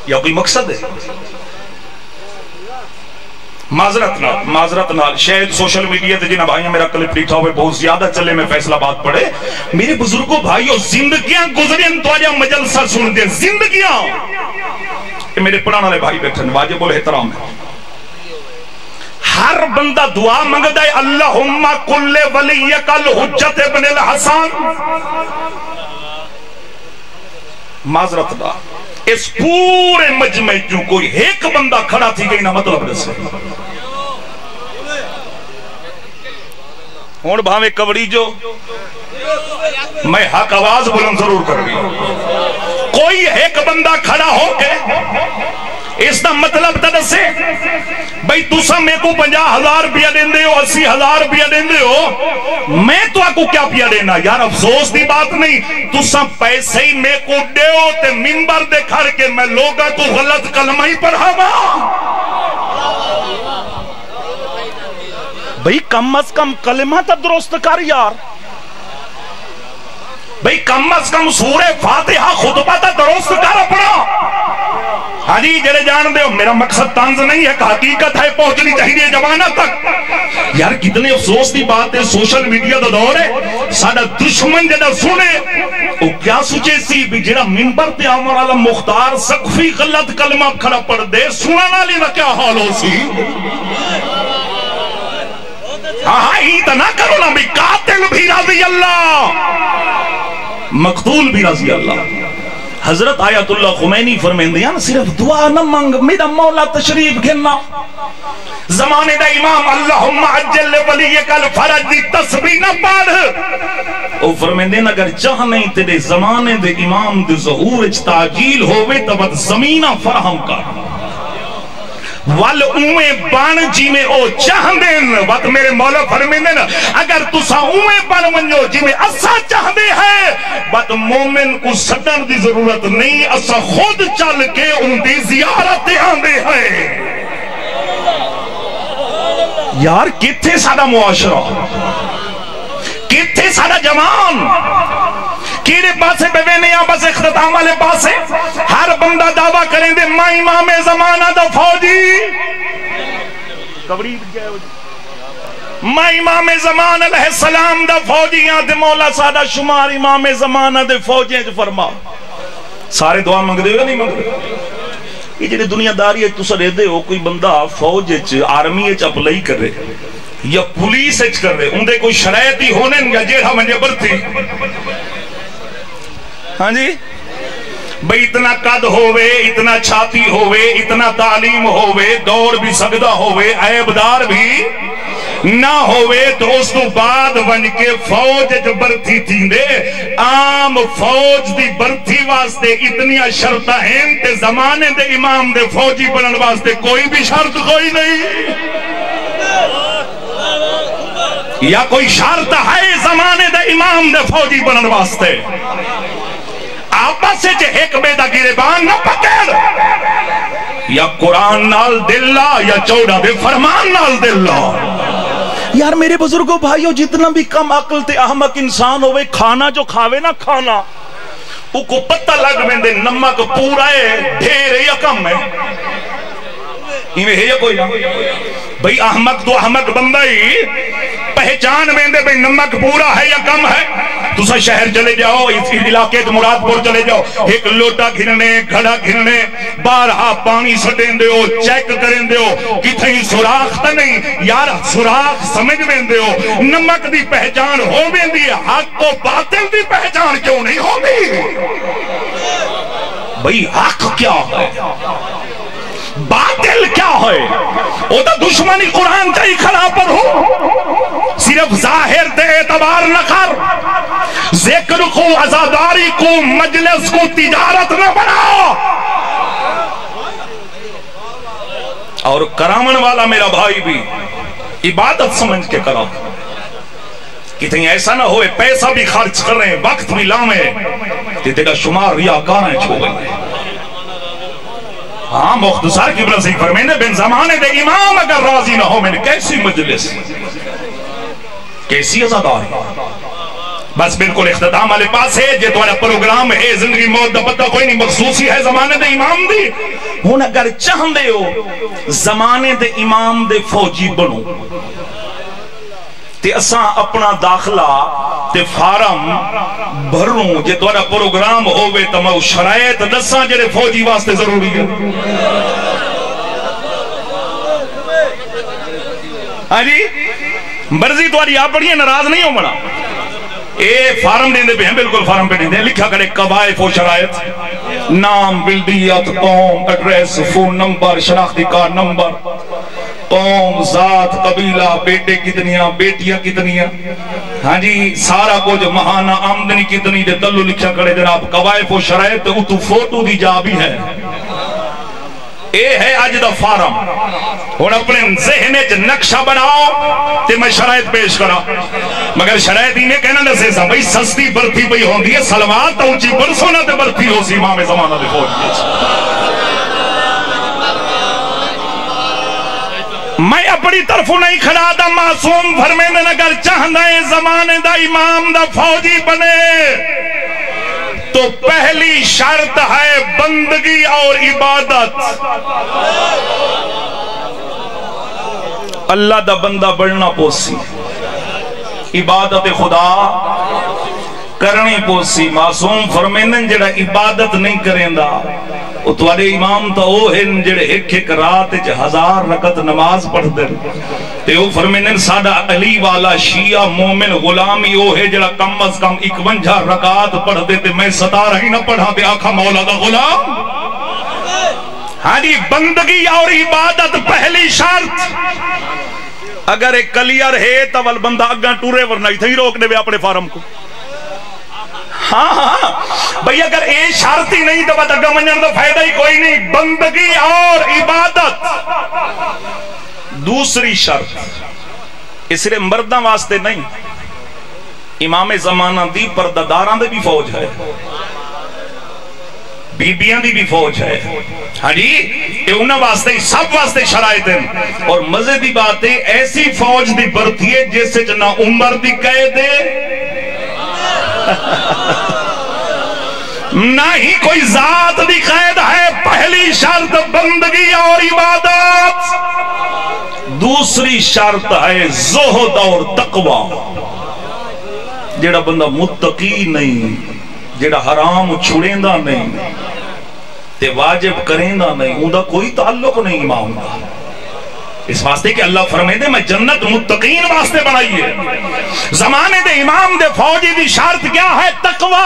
یا کوئی مقصد ہے؟ معذرت نال شاید سوشل میڈیا تے جنہ بھائیاں میرا کلپ ڈیٹھا ہوئے بہت زیادہ چلے میں فیصلہ بات پڑھے، میرے بزرگوں بھائیوں زندگیاں گزرین تو آجا مجلسہ سن دیں، زندگیاں کہ میرے پڑھانا لے بھائی بیٹھن واجب الاحترام ہے، ہر بندہ دعا منگتا ہے اللہم کل ولیک الحجت ابن الحسن، معذرت دا اس پورے مجمع جو کوئی ایک بندہ کھڑا تھی گئی نہ مطلب رسے ہون بھاوے کبڑی جو میں حق آواز بلند ضرور کر گئی، کوئی ایک بندہ کھڑا ہو کے اس دا مطلب تا دسے بھئی تُسا میں کو 50,000 روپیہ دین دے ہو 80,000 روپیہ دین دے ہو، میں تو آپ کو کیا پیا دینا یار، افسوس دی بات نہیں، تُسا پیسے ہی میں کو دے ہو تے منبر دے کھڑ کے میں لوگا کو غلط کلمہ ہی پڑھا ماں، بھئی کم از کم کلمہ تا درست کر یار، بھئی کم از کم سورہ فاتحہ خطبہ تا درست کر اپنا، ہاں جی جڑے جان دے ہو میرا مقصد طنز نہیں ہے کہ حقیقت ہے پہنچنی چاہیے زمانہ تک، یار کتنے افسوس دی بات ہے سوشل میڈیا دا دور ہے، ساڑا دشمن جڑا سنے وہ کیا سوچے سی بھی جڑا منبر تے آمر عالم مختار سقفی غلط کلمہ کھڑا پڑھ دے سنانا لینا کیا حال ہو سی، ہاں ہی تو نہ کرو نا بھی قاتل بھی رضی اللہ مقتول بھی رضی اللہ، حضرت آیت اللہ خمینی فرمین دیا نا صرف دعا نہ مانگ میرا مولا تشریف گھننا، زمانے دا امام اللہم عجل ولیک الفرج دی تسبیح نہ پڑھ، او فرمین دیا اگر چاہ نہیں تیرے زمانے دے امام دے ظہور اچ تاجیل ہوئے تب زمینہ فراہم کر، وال اویں بان جی میں او چاہ دین، وقت میرے مولا فرمین دین اگر تسا اویں بان منجو جی میں اسا چاہ دے ہے بات مومن کو سٹن دی ضرورت نہیں، اسا خود چل کے ان دی زیارت آندے ہیں، یار کتھے سادہ معاشرہ، کتھے سادہ جوان، کیرے پاسے بیوینے یا بس اختتام والے پاسے ہر بندہ دعویٰ کریں دے ماں امام زمانہ دا فوجی، ماں امام زمان علیہ السلام دا فوجی یہاں دے مولا سادہ شمار امام زمانہ دے فوجیں جو فرما، سارے دعا منگ دے گا نہیں منگ دے، یہ جنہیں دنیا داری ہے تو سر دے ہو کوئی بندہ فوج آرمی اپلائی کر رہے یا پولیس کر رہے ان دے کوئی شرائطی ہونے یا جیڑا منجے برتی، ہاں جی بھئی اتنا قد ہوئے اتنا چھاتی ہوئے اتنا تعلیم ہوئے دوڑ بھی سگدہ ہوئے عیبدار بھی نہ ہوئے تو اس تو بعد بن کے فوج جو برتھی تھی دے عام فوج دی برتھی واسطے اتنی شرطہ ہیں تے زمانے دے امام دے فوجی بنن واسطے کوئی بھی شرط کوئی نہیں، یا کوئی شرط ہے زمانے دے امام دے فوجی بنن واسطے، آپا سے جے ایک بیدہ گریبان نہ پکڑ، یا قرآن نال دلہ یا چودہ دے فرمان نال دلہ، یار میرے بزرگوں بھائیوں جتنا بھی کم عقل تے احمق انسان ہوئے کھانا جو کھاوے نا کھانا وہ کو پتہ لگ میں دے نمک پورا ہے ڈھیر ہے یا کم ہے، یہ ہے یا کوئی نہ، بھئی احمق تو احمق بندہ ہی پہچان میں دے بھئی نمک پورا ہے یا کم ہے، تو سا شہر چلے جاؤ اس علاقے تو مراد پور چلے جاؤ ایک لوٹا گھننے گھڑا گھننے بارہا پانی سٹیں دے ہو چیک کریں دے ہو کتھیں سراخ تا نہیں یار سراخ سمجھ میں دے ہو، نمک دی پہچان ہو میں دی حق و باطل دی پہچان کیوں نہیں ہو بھی، بھئی حق کیا ہے، باطل کیا ہے وہ تو دشمنی قرآن چاہی کھڑا پر ہو صرف ظاہر دے اعتبار نہ کر ذکر کو عزاداری کو مجلس کو تجارت نہ بناؤ اور کرامن والا میرا بھائی بھی عبادت سمجھ کے کرا کتنی ایسا نہ ہوئے پیسہ بھی خرچ کر رہے ہیں وقت بھی لامے کہ تیرا شمار ریاکار ہیں چھو گئی ہاں مختصر کی برسی فرمینے بن زمانے دے امام اگر راضی نہ ہو میں نے کیسی مجلس کیسی عزاداری بس بالکل اختتام والے پاس ہے جے تمہارا پروگرام ہے زندگی موت دا پتہ کوئی نہیں مخصوصی ہے زمانے دے امام دی ہون اگر چاہن دے ہو زمانے دے امام دے فوجی بنو تے اساں اپنا داخلہ تے فارم بھروں جے تمہارا پروگرام ہوئے تو میں شرائط دساں جڑے فوجی واسطے ضروری ہے ہاں جی مرضی تمہاری آپ بڑی ناراض نہیں ہو بنا اے فارم دیندے بھی ہیں بالکل فارم پہ دیندے ہیں لکھا کرے قوائف و شرائط نام بلدیت قوم ایڈریس فون نمبر شناختی کارڈ نمبر قوم ذات قبیلہ بیٹے کتنیاں بیٹیاں کتنیاں ہاں جی سارا کچھ مہانہ آمدنی کتنی دے تلو لکھا کرے جناب قوائف و شرائط تو فوٹو دی جا بھی ہے اے ہے آج دا فارم اور اپنے ذہنے چ نقشہ بناؤ تے میں شرائط پیش کرا مگر شرائط ہی میں کہنا نہ سیسا بھئی سستی برتی بھئی ہوں دی ہے سلوات تا اونچی برسونا تے برتی ہو سی امام زمانہ دے فوج میں اپنی طرف نہیں کھڑا دا معصوم فرمیندن اگر چاہنا ہے زمانے دا امام دا فوجی بنے تو پہلی شرط ہے بندگی اور عبادت اللہ دا بندہ بڑھنا پوسی عبادت خدا کرنی پوسی معصوم فرمینن جڑا عبادت نہیں کریں دا وہ توارے امام تا وہ ہیں جڑے ایک رات 1000 رکعت نماز پڑھ دیں تے وہ فرمینن سادہ علی والا شیعہ مومن غلامی وہ ہے جڑا کم از کم 51 رکعت پڑھ دے تے میں 17 ہی نہ پڑھا تے آکھا مولا دا غلام ہاں جی بندگی اور عبادت پہلی شرط اگر ایک کلیئر ہے تو بندہ اگاں ٹورے ورنہ ہی تھی روک دے بے اپنے فارم کو ہاں بھئی اگر اے شرط ہی نہیں تو بات اگاں منجن تو فائدہ ہی کوئی نہیں بندگی اور عبادت دوسری شرط اس لئے مردہ واسطے نہیں امام زمانہ دی پرداداران دے بھی فوج ہے بیبیاں دی بھی فوج ہے ہاں جی یہ انہاں واسطے سب واسطے شرائط ہیں اور مزے دی بات ہے ایسی فوج دی برتی ہے جس سے جنہ عمر دی قید ہے نہ ہی کوئی ذات دی قید ہے پہلی شرط بندگی اور عبادت دوسری شرط ہے زہد اور تقوی جیڑا بندہ متقی نہیں جیڑا حرام چھڑیندہ نہیں تے واجب کریندہ نہیں اندہ کوئی تعلق نہیں امام دا اس واسطے کہ اللہ فرمائے دے میں جنت متقین واسطے بنائی ہے زمانے دے امام دے فوجی دی شرط کیا ہے تقوی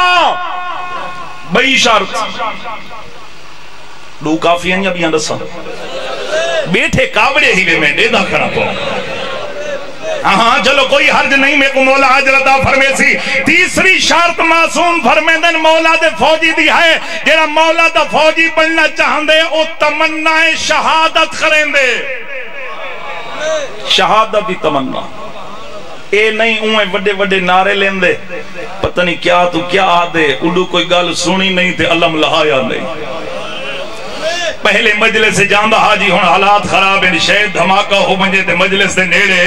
بئی شرط دو کافی ہیں یا بھی اندسا بیٹھے کابڑے ہی میں دے دا کھڑا پا ہاں چلو کوئی حرج نہیں میں کو مولا حجرتا فرمے سی تیسری شرط معصوم فرمیدن مولا دے فوجی دی ہے جیڑا مولا دا فوجی بننا چاہن دے او تمنا شہادت کریں دے شہادت دی تمنا اے نہیں اویں وڈے وڈے نعرے لین دے پتہ نہیں کیا تو کیا آدھے اڈو کوئی گل سنی نہیں تے علم لہایا نہیں پہلے مجلس سے جاندہ حاجی ہون حالات خراب ہیں شاید دھماکہ ہو منجے تے مجلس دے نیڑے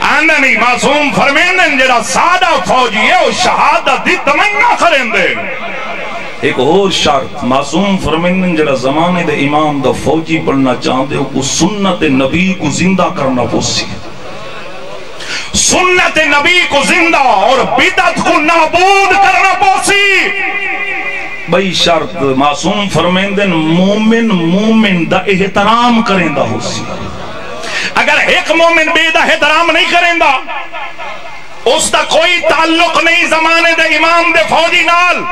آندہ نہیں معصوم فرمیندن جڑا سادہ فوجی ہے وہ شہادت دی تمنا کریں دے ایک اور شرط معصوم فرمیندن جڑا زمانے دے امام دا فوجی پڑھنا چاہتے ہو کو سنت نبی کو زندہ کرنا پوسی سنت نبی کو زندہ اور بدعت کو نابود کرنا پوسی بھئی شرط معصوم فرمیندن مومن دا احترام کریں دا ہو سی اگر ایک مومن بے دا احترام نہیں کریں دا اس دا کوئی تعلق نہیں زمانے دے امام دے فوجی نال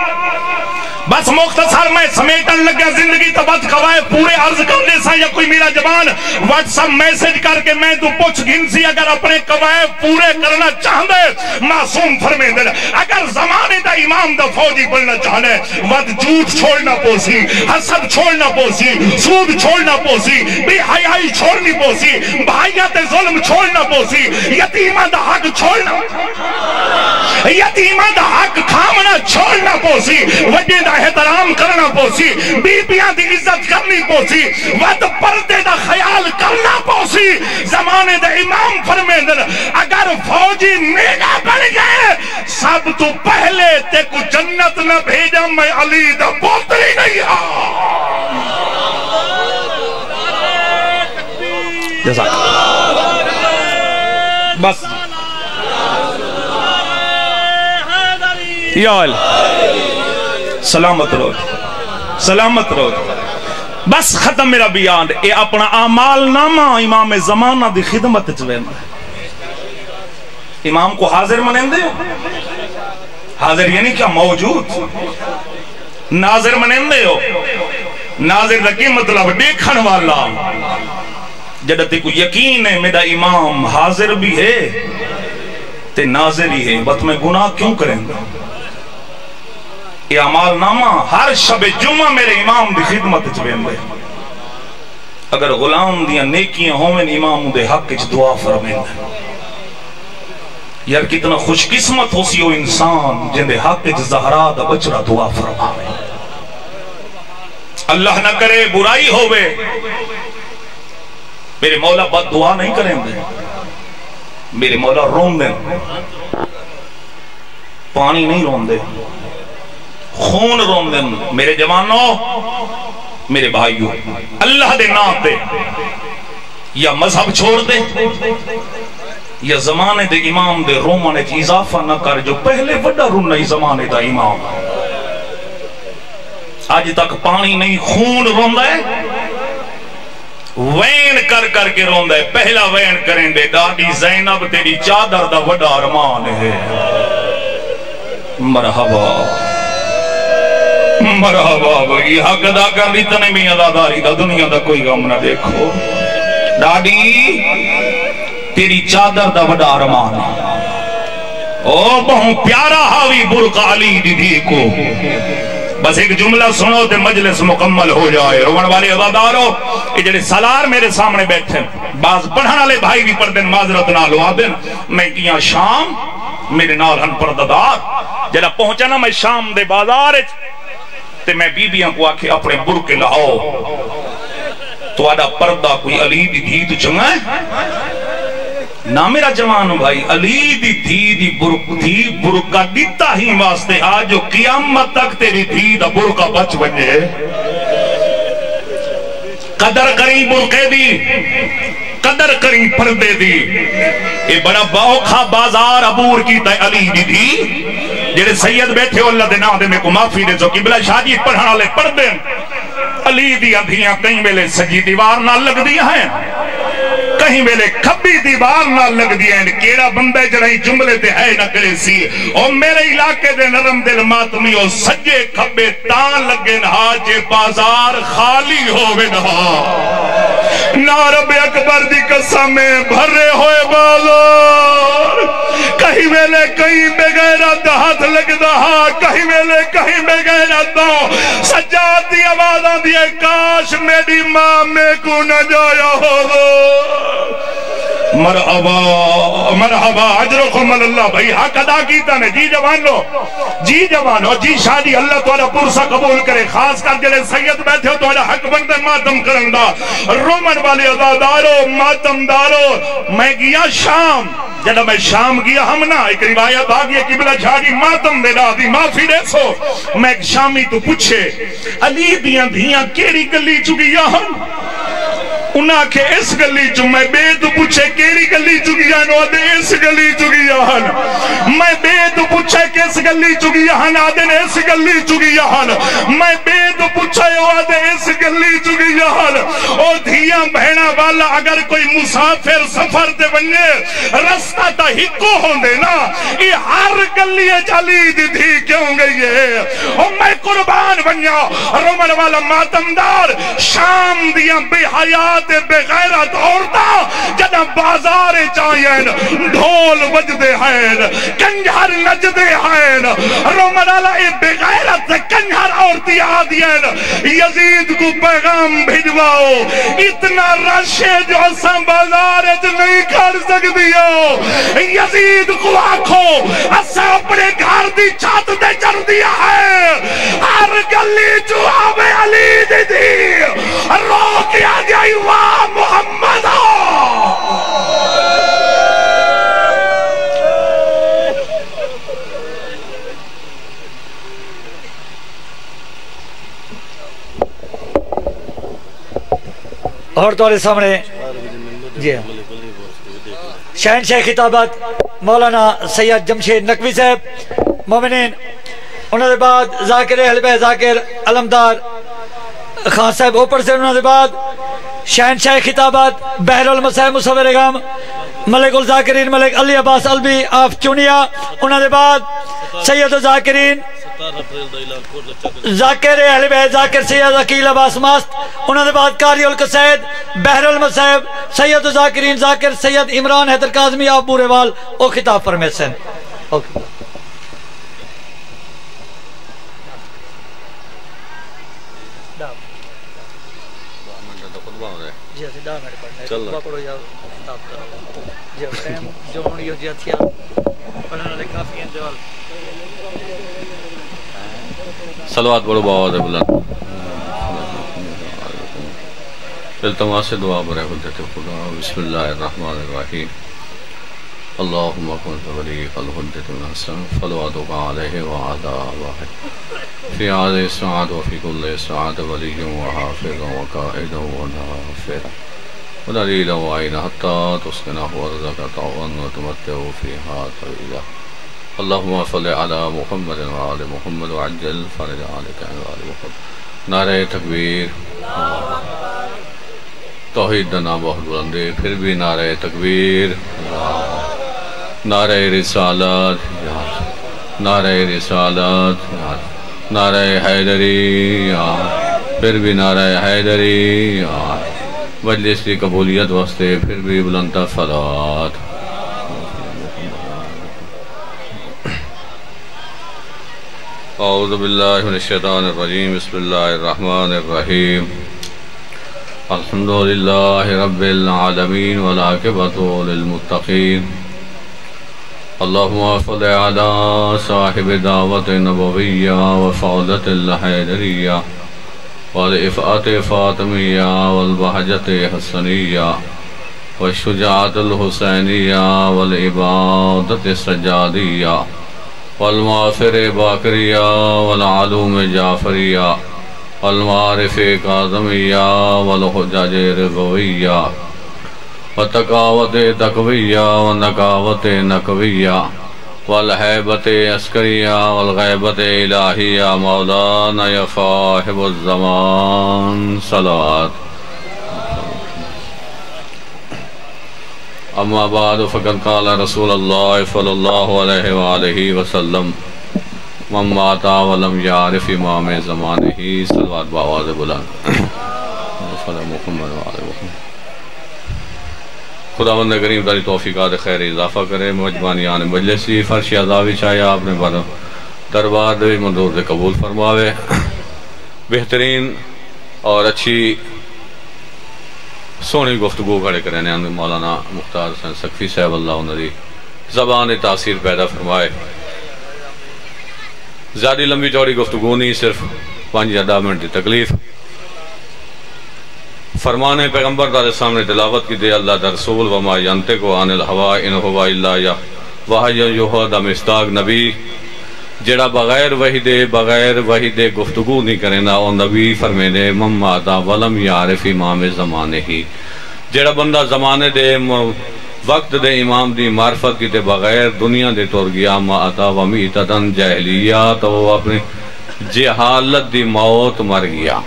بس مختصر میں سمیٹن لگیا زندگی تو بس قوائے پورے عرض کرنے سا یا کوئی میرا جوان واٹس اپ میسج کر کے میں تو پوچھ گھنسی اگر اپنے قوائے پورے کرنا چاہتا ہے معصوم فرمے دل اگر زمانے دا امام دا فوجی بننا چاہتا ہے وقت جھوٹ چھوڑنا پوسی حسد چھوڑنا پوسی سود چھوڑنا پوسی بے حیائی چھوڑنی پوسی بھائیت ظلم چھوڑنا پوسی یتیمہ دا حق چھوڑنا یتیمہ دا حق کھامنا چھوڑنا پوسی وجہ دا احترام کرنا پوسی بیبیاں دی عزت کرنی پوسی وقت پردے دا خیال کرنا پوسی زمانے دا امام فرمے دل اگر فوجی میگا بن گئے سب تو پہلے تے کو جنت نہ بھیجا میں علی دا پوتری نہیں جزاک بس یا سلامت رو سلامت رو بس ختم میرا بیان اے اپنا اعمال نامہ امام زمانہ دی خدمت چوین امام کو حاضر منیں دے حاضر یعنی کیا موجود ناظر منیں دے ہو ناظر رکی مطلب دیکھن والا جدتی کو یقین ہے میرا امام حاضر بھی ہے تے ناظر ہی ہے بات میں گناہ کیوں کریں گا یہ اعمال نامہ ہر شب جمعہ میرے امام دی خدمت چوین دے اگر غلام دیاں نیکیاں ہوئیں امام دے حق چ دعا فرمین دے یار کتنا خوش قسمت ہو سی وہ انسان جن دے حق چ زہرا دا بچڑا دعا فرمائے اللہ نہ کرے برائی ہوئے میرے مولا بد دعا نہیں کریں دے میرے مولا رون دیں پانی نہیں رون دے خون رون دیں میرے جوانوں میرے بھائیوں اللہ دے نام دے یا مذہب چھوڑ دے یا زمانے دے امام دے رومانے چی اضافہ نہ کر جو پہلے وڈا رون نہیں زمانے دا امام آج تک پانی نہیں خون رون دے وین کر کر کے رون دے پہلا وین کریں دے دادی زینب تیری چادر دا وڈا ارمان ہے مرحبا مرحبا بھئی حق دا کر لی تنے میں اداداری دا دنیا دا کوئی غم نہ دیکھو ڈاڈی تیری چادر دا وڈا ارمان ہے او بہت پیارا حاوی برق علی دی کو بس ایک جملہ سنو تے مجلس مکمل ہو جائے روان والے عزادارو یہ جڑے سالار میرے سامنے بیٹھے بعض پڑھن والے بھائی بھی پڑھ دن معذرت نہ لوا دن میں کیا شام میرے نال ہن پردادار جڑا پہنچا نا میں شام دے بازار تے میں بیبیاں کو آکھے اپنے برکے لاؤ تو آدھا پردہ کوئی علی دی دھید چنگا ہے نا میرا جوان بھائی علی دی دھی برکہ دیتا ہی واسطے آج جو قیامت تک تیری دھی دا برکہ بچ بنے قدر کریں برکے دی قدر کریں پردے دی اے بڑا باوکھا بازار عبور کی تے علی دی دھی جڑے سید بیٹھے ہو اللہ دے نام دے میں کو معافی دے جو قبلہ شاہدی پڑھانا لے پڑھ دیں علی دی دھیاں کہیں ویلے سجی دیوار نہ لگ دیا ہیں کہیں ویلے کھبی دیوار نہ لگ دیا ہیں کیڑا بندے جڑائی جملے تے ہے نہ کرے سی اور میرے علاقے دے نرم دل ماتمی اور سجے کھبے تان لگے نہا جے بازار خالی ہوئے نہ رب اکبر دی قسمیں بھرے ہوئے بازار کہیں ویلے کہیں بغیرت ہاتھ لگ دہا کہیں ویلے کہیں بغیرت دو سجاد دی آوازاں دی کاش میری ماں میں کو نہ جایا ہو مرحبا مرحبا اجرکم اللہ بھائی حق ادا کیتا نے جی جوانو جی شادی اللہ توڑا پرسا قبول کرے خاص کر جلے سید بیٹھے ہو توڑا حق بندے ماتم کرندہ رومن والے عزادارو ماتم دارو میں گیا شام جب میں شام گیا ہم نا ایک روایت آگیا قبلہ جھاڑی ماتم دے دی معافی دے سو میں ایک شامی تو پوچھے علی دیاں دھیاں کیڑی گلی چکی یا ہم انہاں کے اس گلی چو میں بے تو پوچھے کیری گلی چگیا نو آدھے اس گلی چگیا ہن میں بے تو پوچھے کس گلی چگیا ہن آدھے اس گلی چگیا ہن میں بے تو پوچھے آدھے اس گلی چگیا ہن او دھیاں بہنا والا اگر کوئی مسافر سفر دے بننے رستہ تا ہکو ہوں دے نا یہ ہر گلی چلی دی تھی کیوں گئی ہے او میں قربان بنیا رومن والا ماتمدار شام دیاں بے حیات بے غیرت عورتہ جدہ بازار چاہین ڈھول وجدے ہیں کنجھر نجدے ہیں رومن والا بے غیرت کنجھر عورتی آدین یزید کو پیغام بھجواؤ اتنا رشے جو اساں بازار نہیں کر سکتی ہو یزید کو آکھو اساں اپنے گھر دی چھت دے چڑھ دیا ہے ہر گلی جو آوے علی دی دی رو کیا جائی واہ محمد اور تمہارے سامنے جی شہنشاہ خطابت مولانا سید جمشید نقوی صاحب مومنین انہوں نے بعد ذاکر اہل بیت ذاکر علمدار خان صاحب اوپر سے انہوں نے بعد شہنشاہ خطابت بحر المصائب مصور غم ملک الذاکرین ملک علی عباس البی آف چونیا انہوں نے بعد سید الذاکرین ذاکر اہل بیت ذاکر سید عقیل عباس ماست انہوں نے بعد قاری القصید بحر المصائب سید الذاکرین ذاکر سید عمران حیدر کاظمی آف بوریوال او خطاب فرمیسن صلوات بڑو باواز بلند التماس سے دعا برے حجت خدا بسم اللہ الرحمن الرحیم اللہم کنت ولیق الحجت الحسن فلواتک علیہ وعلا واحد فی عاد اسعاد وفی کل اسعاد ولی وحافظ وقائد ونافر ودلیل وعین حتی تسکنہ ورزک طعون وتمتع فیہا طویلہ اللہم صلی علی محمد وعلی محمد وعجل فرج علیک وعلی محمد نعرہ تکبیر توحید دنا بہت بلندے پھر بھی نعرہ تکبیر نعرہ رسالت نعرہ رسالت نعرہ حیدری پھر بھی نعرہ حیدری مجلس کی قبولیت واسطے پھر بھی بلندہ صلوات اعوذ باللہ من الشیطان الرجیم بسم اللہ الرحمن الرحیم الحمدللہ رب العالمین والعاقبۃ للمتقین اللہم صل علی صاحب دعوت نبویہ وفعلت الحیدریہ والإفعات فاطمیہ والبہجت حسنیہ والشجاعت الحسینیہ والعبادت سجادیہ والمعافر باکریہ والعلوم جعفریہ والمعارف کاظمیہ والحجج رضویہ والتقاوت تقویہ والنقاوت نقویہ والحیبت عسکریہ والغیبت الہیہ مولانا یا صاحب الزمان صلوات اما بعد فقد قال رسول اللہ صلی اللہ علیہ وآلہ وسلم من مات ولم یعرف امام زمانہ صلوات بآواز بلند صلی محمد وآلہ وسلم خداوند کریم تعالی توفیقات خیر اضافہ کرے مجبانیان مجلسی فرش عذابی چاہیے آپ نے دربار دے منظور دے قبول فرماوے بہترین اور اچھی سونی گفتگو کھڑے کرنے مولانا مختار حسین سقفی صاحب اللہ انہی زبان تاثیر پیدا فرمائے زیادہ لمبی چوڑی گفتگو نہیں صرف 5-10 منٹ کی تکلیف فرمان پیغمبر دار سامنے تلاوت کی دے اللہ در رسول وما ینطق عن الہوا ان ہوا الا وحی یوحی دا مصداق نبی جڑا بغیر وحی دے گفتگو نہیں کرنا او نبی فرمینے ممادا ولم یعرف امام زمانے ہی جڑا بندہ زمانے دے وقت دے امام دی معرفت کی تے بغیر دنیا دے ٹر گیا ما اتا ومیتتن جاہلیہ تو وہ اپنی جہالت دی موت مر گیا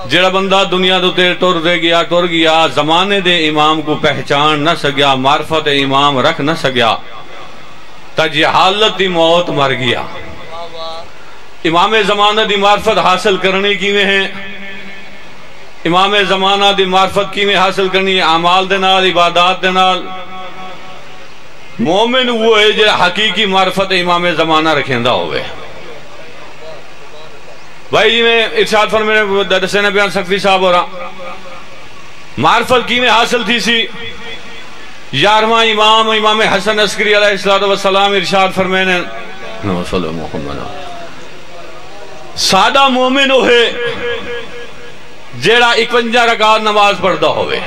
جڑا بندہ دنیا دے ٹر گیا زمانے دے امام کو پہچان نہ سکیا معرفت امام رکھ نہ سکیا تا جہالت دی موت مر گیا امام زمانہ دی معرفت حاصل کرنے کی میں ہیں امام زمانہ دی معرفت کی میں حاصل کرنی اعمال دے نال عبادات دے نال مومن وہ ہے جو حقیقی معرفت امام زمانہ رکھیندہ ہوئے بھائی جی میں ارشاد فرمانے درسینہ بیان سقفی صاحب ہو رہا معرفت کی میں حاصل تھی سی 11واں امام حسن عسکری علیہ السلام ارشاد فرمانے سادہ مومن ہوئے جیڑا 51 رکعت نماز پڑھتا ہوئے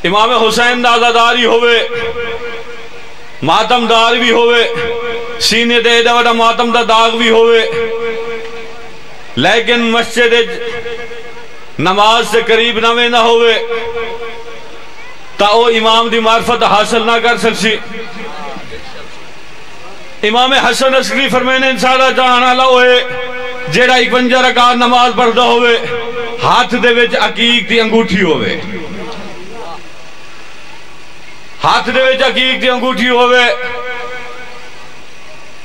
امام حسین دا عزاداری ہوئے ماتم دار بھی ہوئے سینے دے دا وڈا ماتم دا داغ بھی ہوئے لیکن مسجد نماز سے قریب نہ ہوئے تا او امام دی معرفت حاصل نہ کر سکسی امام حسن عسکری فرمینے انسانہ جانا لوئے جیڑا 51 رکعت نماز پڑھتا ہوئے ہاتھ دے وچ عقیق دی انگوٹھی ہوئے ہاتھ دے وچ عقیق دی انگوٹھی ہوئے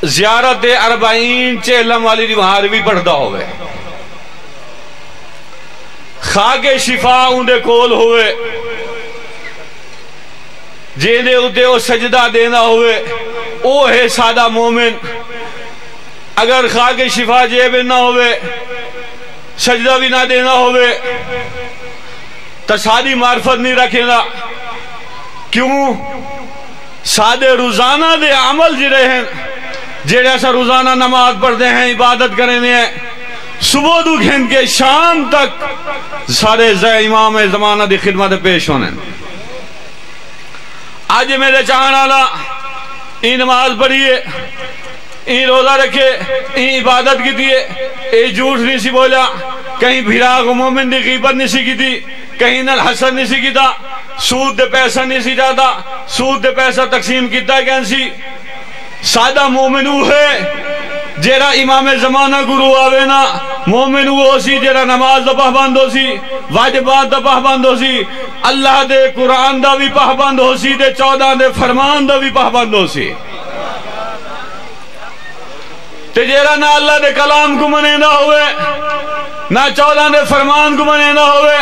زیارت 40 چہلم والی دی وہاں بھی پڑھتا ہوئے خاک شفا اندے کول ہوئے جیندے اتے او سجدہ دینا ہوئے او ہے سادہ مومن اگر خاک شفا جیب نہ ہوئے سجدہ بھی نہ دینا ہوئے تو سادی معرفت نہیں رکھے گا کیوں سادے روزانہ دے عمل جڑے ہیں جڑے ایسا روزانہ نماز پڑھتے ہیں عبادت کرنے ہیں صبح دو گھن کے شام تک سارے امام زمانہ دی خدمت پیش ہونے آج میرے چاہن آلا این نماز پڑھیے این روزہ رکھے این عبادت کی دیئے اے جھوٹ نہیں سی بولا کہیں بھیراغ مومن دی غیبت نہیں سی کی دی کہیں نل حسن نہیں سی کی دا سود دے پیسہ نہیں سی جاتا سود دے پیسہ تقسیم کیتا ہے کہیں سی سادہ مومنو ہے جیرا امام زمانہ گروہ آوے نا مومن وہ سی جیرا نماز دا پہبند ہو سی واجبات دا پہبند ہو سی اللہ دے قرآن دا بھی پہبند ہو سی دے 14 دے فرمان دا بھی پہبند ہو سی تے جیرا نہ اللہ دے کلام کو منینا ہوئے نہ 14 دے فرمان کو منینا ہوئے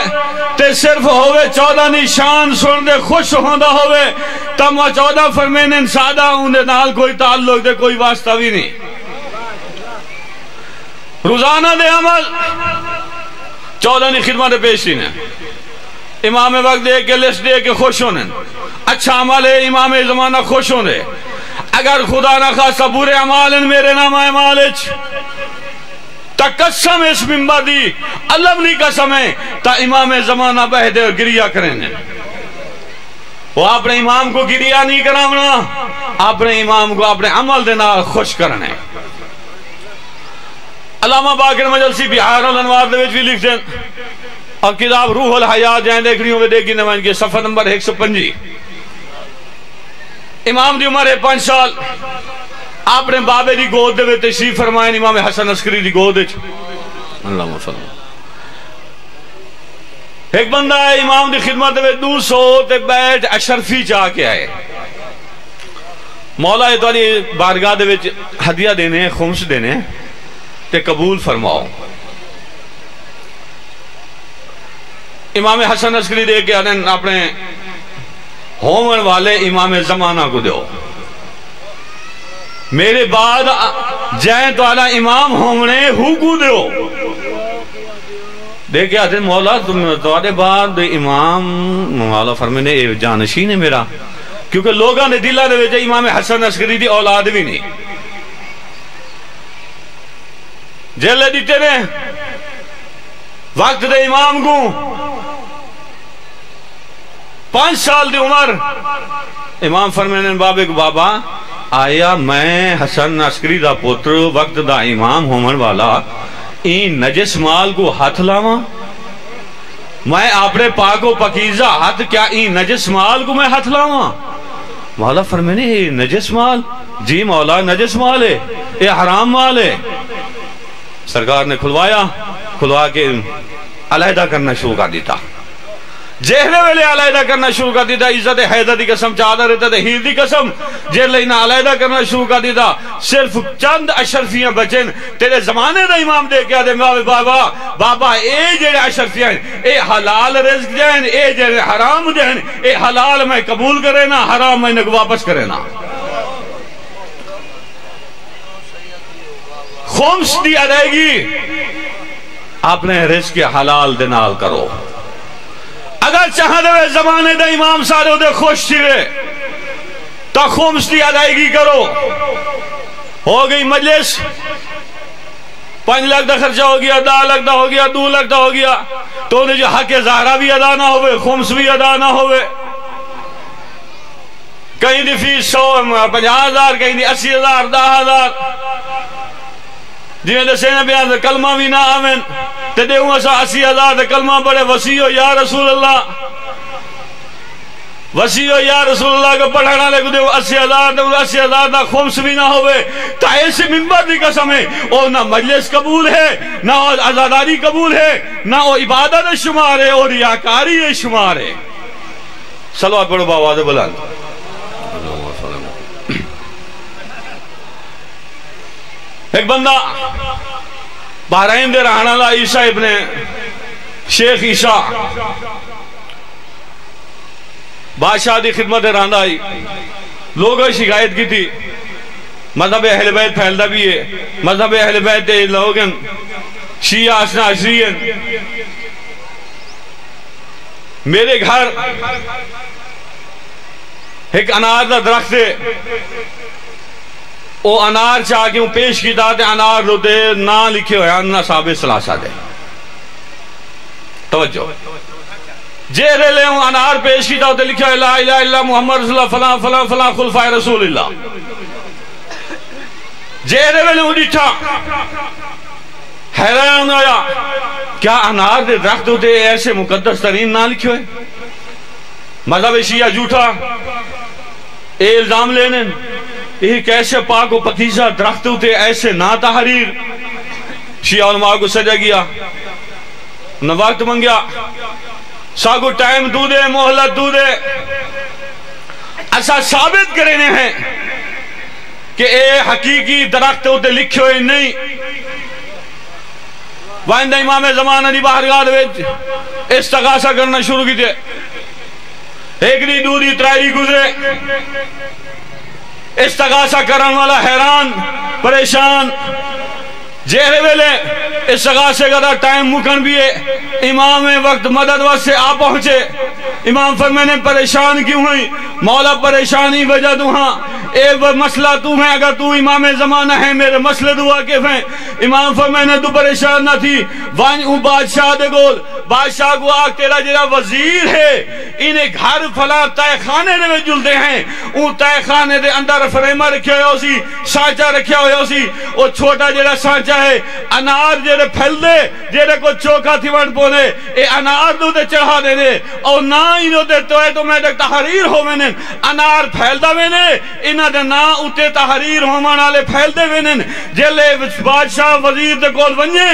تے صرف ہوئے 14 نشان سن دے خوش ہوندہ ہوئے تم 14 فرمین سادہ ہوں دے نال کوئی تعلق دے کوئی واسطہ بھی نہیں روزانہ دے عمل 14 نی خدمت پیش دینے امام وقت دے کے لسٹ دے کے خوش ہونے اچھا عمل ہے امام زمانہ خوش ہونے اگر خدا نہ خواستہ برے عمال ہیں میرے نام عمالج تا قسم اس منبر دی علم نہیں قسم ہے تا امام زمانہ بہدے اور گریہ کریں وہ اپنے امام کو گریہ نہیں کرانا اپنے امام کو اپنے عمل دینا خوش کرنے علامہ باقر مجلسی بہار الانوار دے وچ بھی لکھتے ہیں اور کتاب روح الحیات جائیں دیکھنی ہوئے دیکھی نمائن کے صفحہ نمبر 105 امام دی عمر ہے 5 سال آپ نے بابے دی گود دے وچ تشریف فرمائیں امام حسن عسکری دی گود وچ اللہ وسلم ایک بندہ ہے امام دی خدمت دے وچ 200 تے بیٹھ اشرفی چاہ کے آئے مولا تعالی بارگاہ دے وچ ہدیہ دینے خمس دینے تے قبول فرماؤ امام حسن عسکری دے کے اپنے ہومن والے امام زمانہ کو دیو میرے بعد جائیں تو اعلیٰ امام ہومنے ہو کو دیو دیکھے آتے مولا تم تو آتے بعد امام مولا فرمینے جانشین ہے میرا کیونکہ لوگاں نے دلہ دے ویچے امام حسن عسکری دی اولاد بھی نہیں جیلے دیتے نے وقت دے امام کو 5 سال دی عمر امام فرمینے بابے کو بابا آیا میں حسن عسکری دا پتر وقت دا امام ہومن والا این نجس مال کو ہاتھ لاواں میں اپنے پاک و پاکیزہ ہاتھ کیا این نجس مال کو میں ہاتھ لاواں مولا فرمینے یہ نجس مال جی مولا نجس مال ہے یہ حرام مال ہے سرکار نے کھلوا کے علیحدہ کرنا شروع کر دیتا جہلے ویلے علیحدہ کرنا شروع کر دیتا عزت حیدہ دی قسم چادر رہتا ہے ہیر دی قسم جہلے انہا علیحدہ کرنا شروع کر دیتا صرف چند اشرفیاں بچن تیرے زمانے دا امام دے کیا دے بابا اے جڑے اشرفیاں اے حلال رزق جائیں اے جڑے حرام جائیں اے حلال میں قبول کرے نا حرام میں واپس کرے نا خمس دی ادائیگی اپنے رزق حلال دنال کرو اگر چاہاں دے زمانے دے امام سارے دے خوش تھی وے تا خمس دی ادائیگی کرو ہو گئی مجلس 5 لاکھ دا خرچہ ہو گیا 10 لاکھ دا ہو گیا 2 لاکھ دا ہو گیا تو انہیں جو حق زہرہ بھی ادا نہ ہوئے خمس بھی ادا نہ ہوئے کہیں دی فیس 150,000 کہیں دی 80,000 10,000 جنہیں دے سینہ بیان دے کلمہ بھی نہ آمین تے دے ہوں ایسا 80,000 دے کلمہ بڑے وسیع ہو یا رسول اللہ وسیع ہو یا رسول اللہ کو پڑھانا لے کو دے 80,000 دے 80,000 دا خمس بھی نہ ہوئے تا ایسے ممبر دی قسم ہے اور نہ مجلس قبول ہے نہ عزاداری قبول ہے نہ عبادت شمار ہے اور ریاکاری شمار ہے صلوات پڑھو باواز بلند ایک بندہ بحرین دے رہانا لا عیسیٰ ابن شیخ عیسیٰ بادشاہ دی خدمت رہانا آئی لوگوں شکایت کی تھی مذہب اہل بیت پھیلدہ بھی ہے مذہب اہل بیت لوگن شیعہ اسنا عشرین میرے گھر ایک انار دا درخت ہے او انار چاہ کے پیش کی داتے انار رو دے نا لکھے ہوئے انہ صاحب سلاسہ دے توجہ جہرے لے ہوں انار پیش کی داتے لکھے ہوئے لا الہ الا محمد رسول اللہ فلاں فلاں فلاں خلفاء رسول اللہ جہرے لے ہوں دیٹھا حیران آیا کیا انار دے درخت ہوتے ایسے مقدس ترین نا لکھے ہوئے مذہب شیعہ جھوٹا اے الزام لینے ایک ایسے پاک و پکیزہ درخت ہوتے ایسے نا تحریر شیعہ علماء کو سجا گیا نہ وقت منگیا ساگو ٹائم دو دے محلت دو دے ایسا ثابت کرنے ہیں کہ اے حقیقی درخت ہوتے لکھے ہوئے نہیں وائندہ امام زمانہ دی باہرگاہ دے استغاثہ کرنا شروع کی تھے ایک دی دو دی ترائی گزرے استغاثہ کرن والا حیران پریشان جہرے ویلے استغاثے کا دا ٹائم مکن بھی ہے امام وقت مدد وقت سے آ پہنچے امام فرمینے پریشان کیوں ہوئی مولا پریشانی وجہ دو ہاں اے مسئلہ تو ہے اگر تو امام زمانہ ہے میرے مسئلے دو واقف ہیں امام فرمینے تو پریشان نہ تھی وائن اون بادشاہ دے گول بادشاہ کو آگ تیرا جرا وزیر ہے انہیں گھر فلا تائے خانے دے میں جلدے ہیں اون تائے خانے دے اندر فریمہ رکھے ہوئے ہو سی سانچہ رکھے ہوئے ہو سی او چھوٹا جرا سانچہ ہے انار جرے پھیل دے جرے کو چوکا تھی ون پونے اے انار دو دے چڑھا دے دے اور نا انہوں دے تو میں دے تحریر ہو میں نے انار پھیل دا میں نے انہوں دے نا اتے تحریر ہو مانا لے پھیل دے میں نے جلے بادشاہ وزیر دے کول ونجے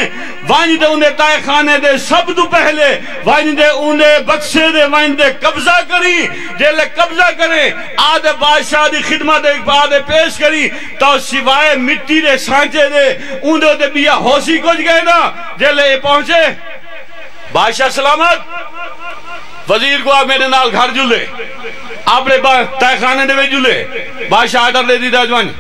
وانج دے انہیں تائے خانے دے سب دو پہلے وانج دے انہیں بکسے دے وانج دے قبضہ کری جلے قبضہ کریں آدھے بادشاہ دی خدمت آدھے پیش کری تو سوائے مٹی دے سانچے دے انہوں دے بیا ہوسی کچھ گئے نا جلے پہنچے بادشاہ سلامت وزیر کو آپ میرے نال گھر جلے آپ نے تائے خانے دے میں جلے بادشاہ آدھر لے دیتا جوان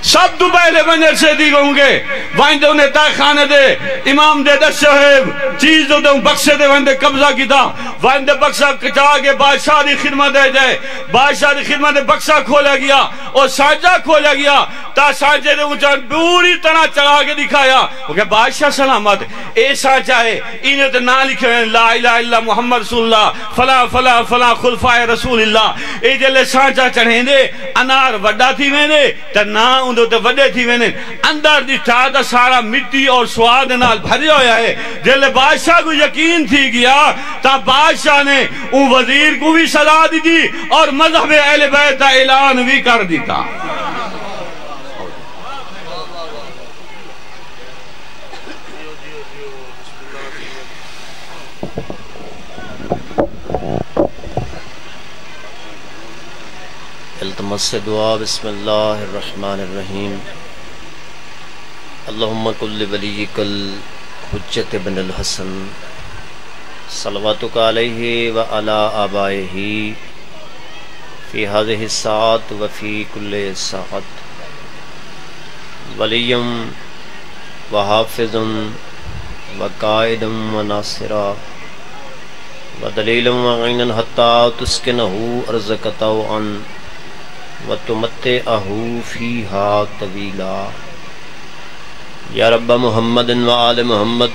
سب تو پہلے بنر سے دی گوں گے وائن دے انہیں تاہ خانے دے امام دے دس صاحب چیز دے دوں بکسے دے وائن دے قبضہ کی تھا وائن دے بکسہ کچا کے بادشاہ دی خدمت دے جائے بادشاہ دی خدمت دے بکسہ کھولا گیا اور سانجہ کھولا گیا تا سانجے دے اونچا بوری طرح چڑھا کے دکھایا وہ کہ بادشاہ سلامت اے سانجہ ہے انہیں تو نہ لکھے ہیں لا الہ الا محمد رسول اللہ فلا فلا فلا خلفائے رسول اللہ اے جلے سانجہ چڑھیں دے انار وڈا تھی میں نے تا نا اندھو تے وڈے تھی میں نے اندر دی چاہتا سارا مٹی اور سواد نال بھرے ہویا ہے جلے بادشاہ کو یقین تھی گیا تا بادشاہ نے ان وزیر کو بھی سزا دی دی اور مذہب اہل بیت اعلان بھی کر دیتا التمس سے دعا بسم اللہ الرحمن الرحیم اللہم کل ولیک الحجت بن الحسن صلواتک علیہ وعلا آبائہ فی هذه الساعت وفی کل ساعت ولیم وحافظ وقائد وناصرا ودلیل وعینا حتی تسکنہو ارزق طوعا وَتُمَتِّعَهُ فِيهَا طَوِيلًا یا رب محمد وآل محمد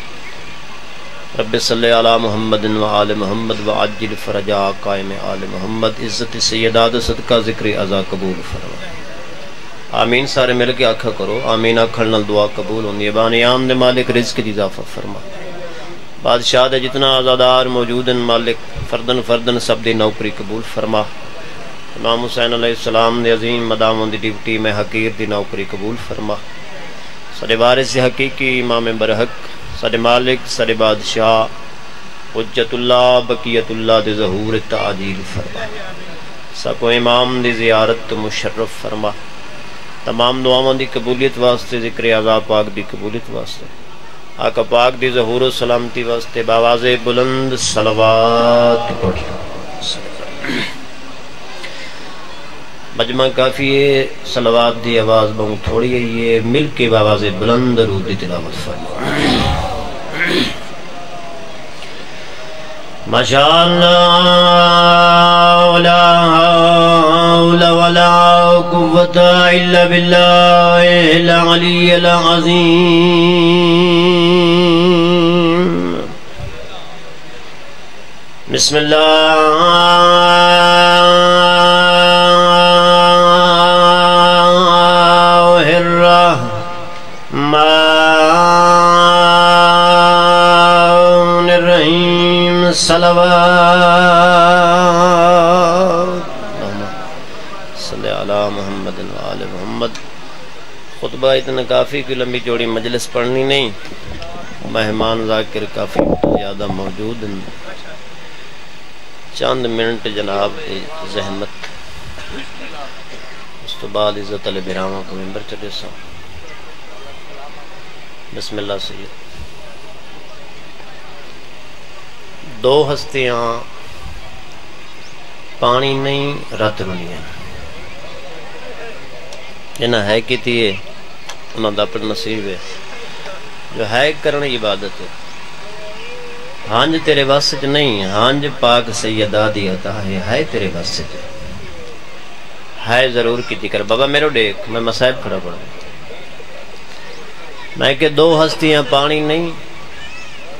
رب صلی علی محمد وآل محمد وعجل فرجا قائم آل محمد عزت سیداد صدقہ ذکر عزا قبول فرما آمین سارے مل کے آکھا کرو آمین آکھڑنا دعا قبول ہوندی ہے بانیان دے مالک رزق دی اضافہ فرما بادشاہ دے جتنا آزادار موجودن مالک فردن فردن سب دی نوکری قبول فرما امام حسین علیہ السلام دے عظیم مداموں دی ڈیوٹی میں حقیر دی نوکری قبول فرما سارے وارث حقیقی امام برحق سارے مالک سارے بادشاہ حجت اللہ بقیت اللہ دے ظہور تعجیل فرما سکو امام دی زیارت مشرف فرما تمام دعاوں دی قبولیت واسطے ذکر اعضاء پاک دی قبولیت واسطے آقا پاک دی ظہور و سلامتی واسطے باواز بلند صلوات پڑھیں مجمع کافی ہے صلوات دی آواز بہت تھوڑی ہے یہ مل کے باواز بلند درود دی تلاوت فرما ماشاءاللہ ولا حول ولا قوت الا باللہ العلی العظیم بسم اللہ صلوات صلی علی محمد و آل محمد خطبہ اتنا کافی کہ لمبی جوڑی مجلس پڑھنی نہیں مہمان ذاکر کافی زیادہ موجود ہیں چند منٹ جناب زحمت اس تو بعد عزت علی براما کو ممبر چلے سا بسم اللہ سید دو ہستیاں پانی نہیں رت رونی ہے جنہاں ہے کیتی ہے انہاں دا پر نصیب ہے جو ہے کرنے عبادت ہے ہانج تیرے واسط نہیں ہانج پاک سیدہ دی عطا ہے تیرے واسط ہے ضرور کیتی کر بابا میرے دیکھ میں مسائب کھڑا پڑا میں کہ دو ہستیاں پانی نہیں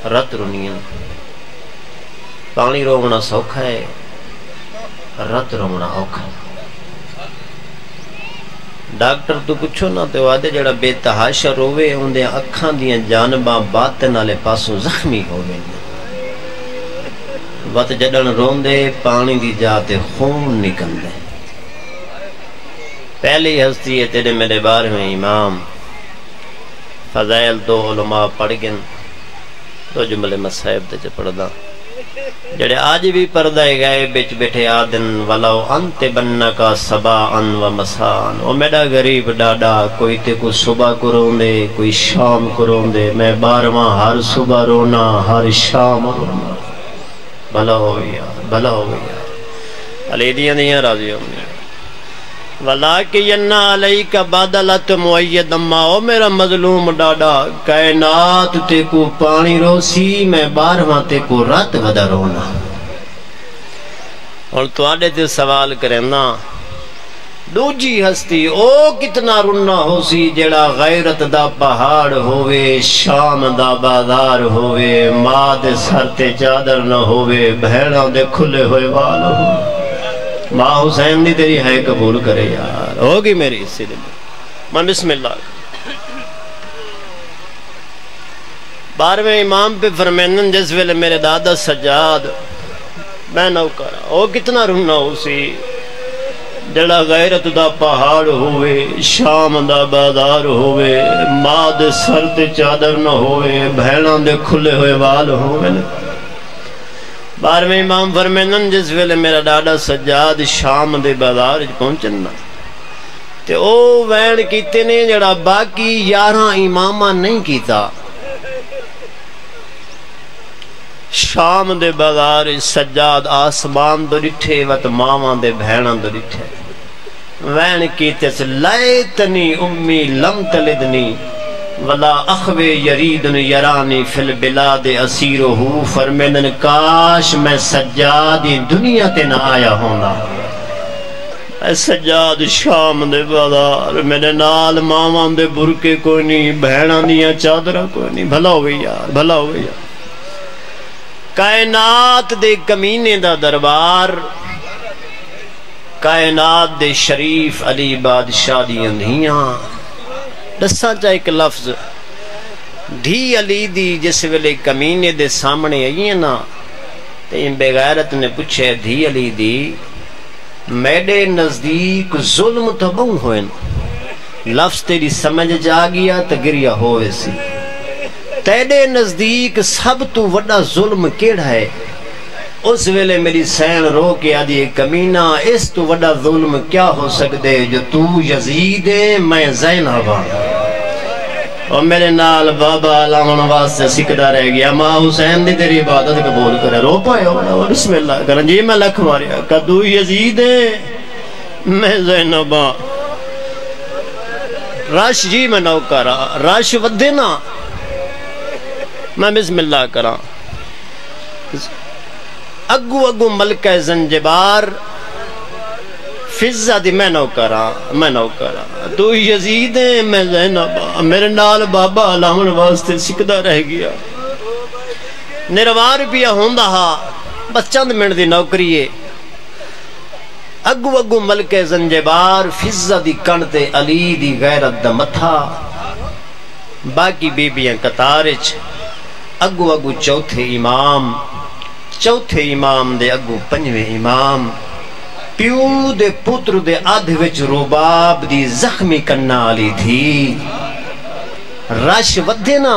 رت رونی ہیں پانی رونا سوکھا ہے رت رونا اوکھا ہے ڈاکٹر تو پوچھو نا تو آدھے جڑا بے تحاشا روے اندے اکھاں دیاں جانباں باطن والے پاسوں زخمی ہوئے وقت جڑن روندے پانی دی جاتے خون نکل دے پہلی ہستی ہے تیرے میرے بارے میں امام فضائل دو علماء پڑھ گئن دو جملے مسائب دے پڑھ دا جڑے آج بھی پردہ گئے بچ بیٹھے آدن ولو انت بننا کا صباعن و مسان او میڈا غریب ڈاڈا کوئی تے کو صبح کو روندے کوئی شام کو روندے میں بارواں ہر صبح رونا ہر شام رونا بھلا ہو گیا علی دیاں دیاں راضی ہوں وَلَٰكِنَّ عَلَيْكَ بَدَلَتْ مُعَيَّدًا مَا او میرا مظلوم ڈاڈا کائنات تے کو پانی روسی میں بارہواں تے کو رات ودا رونا اور تو آڈے تے سوال کرنا دوجی ہستی او کتنا رنا ہو سی جڑا غیرت دا پہاڑ ہووے شام دا بازار ہووے ماں دے سر تے چادر نہ ہووے بھیڑاں دے کھلے ہوئے وال ہووے ماں حسین دی تیری ہے قبول کرے یار ہوگی میری اسی دل میں بسم اللہ بارہویں امام پہ فرمینن جس ویلے میرے دادا سجاد میں نوکر او کتنا رنا ہو سی جڑا غیرت دا پہاڑ ہوئے شام دا بازار ہوئے ماں دے سر تے چادر نہ ہوئے بھیڑاں دے کھلے ہوئے وال ہوئے بارہویں امام فرمینن جس ویلے میرا ڈاڈا سجاد شام دے بازار پہنچنا تے او وین کیتے نے جڑا باقی 11 امامہ نہیں کیتا شام دے بازار سجاد آسمان دو ڈٹھے وط ماواں دے بھیڑاں دو ڈٹھے وین کیتے سے لیتنی امی لم تلدنی ولا اخوے یریدن یرانی فی البلاد اسیرہو فرمیدن کاش میں سجادی دنیا تے نہ آیا ہونا اے سجاد شام دے بازار میرے نال ماواں دے برکے کوئی نہیں بھیڑاں دیاں چادرہ کوئی نہیں بھلا ہوئی یار بھلا ہوئی یار کائنات دے کمینے دا دربار کائنات دے شریف علی بادشاہ دی اندھیاں دسا چاہ ایک لفظ دھی علی دی جس ویلے کمینے دے سامنے آئیے نا تے ان بغیرت نے پوچھے دھی علی دی میڈے نزدیک ظلم تو بہن ہوئے لفظ تیری سمجھ جا گیا تو گریا ہوئے سی تیرے نزدیک سب تو وڈا ظلم کیڑا ہے اس ویلے میری سین رو کے آدھی کمینہ اس تو وڈا ظلم کیا ہو سکتے جو تو یزید ہے میں زینب اور میرے نال بابا علامن واسطے سکھدا رہ گیا ماں حسین دی تیری عبادت قبول کرے رو پائے ہو بسم اللہ کرن جی میں لکھ ماریا کدو یزید ہے میں زینب راش جی میں نو کرا راش ودے نا میں بسم اللہ کرا اگو اگو ملکہ زنجبار فضہ دی میں نو کرا تو یزید ہے میں زینب میرے نال بابا علامن واسطے سکھدا رہ گیا نروار پیا ہوندہ ہا بس چند منٹ دی نوکری ہے اگو اگو ملکہ زنجبار فضہ دی کنتے علی دی غیرت دا متھا باقی بیبیاں قطارچ اگو اگو چوتھے امام دے اگو پنجویں امام پیو دے پتر دے آدھ وچ روباب دی زخمی کرنا آلی تھی رش ودے نا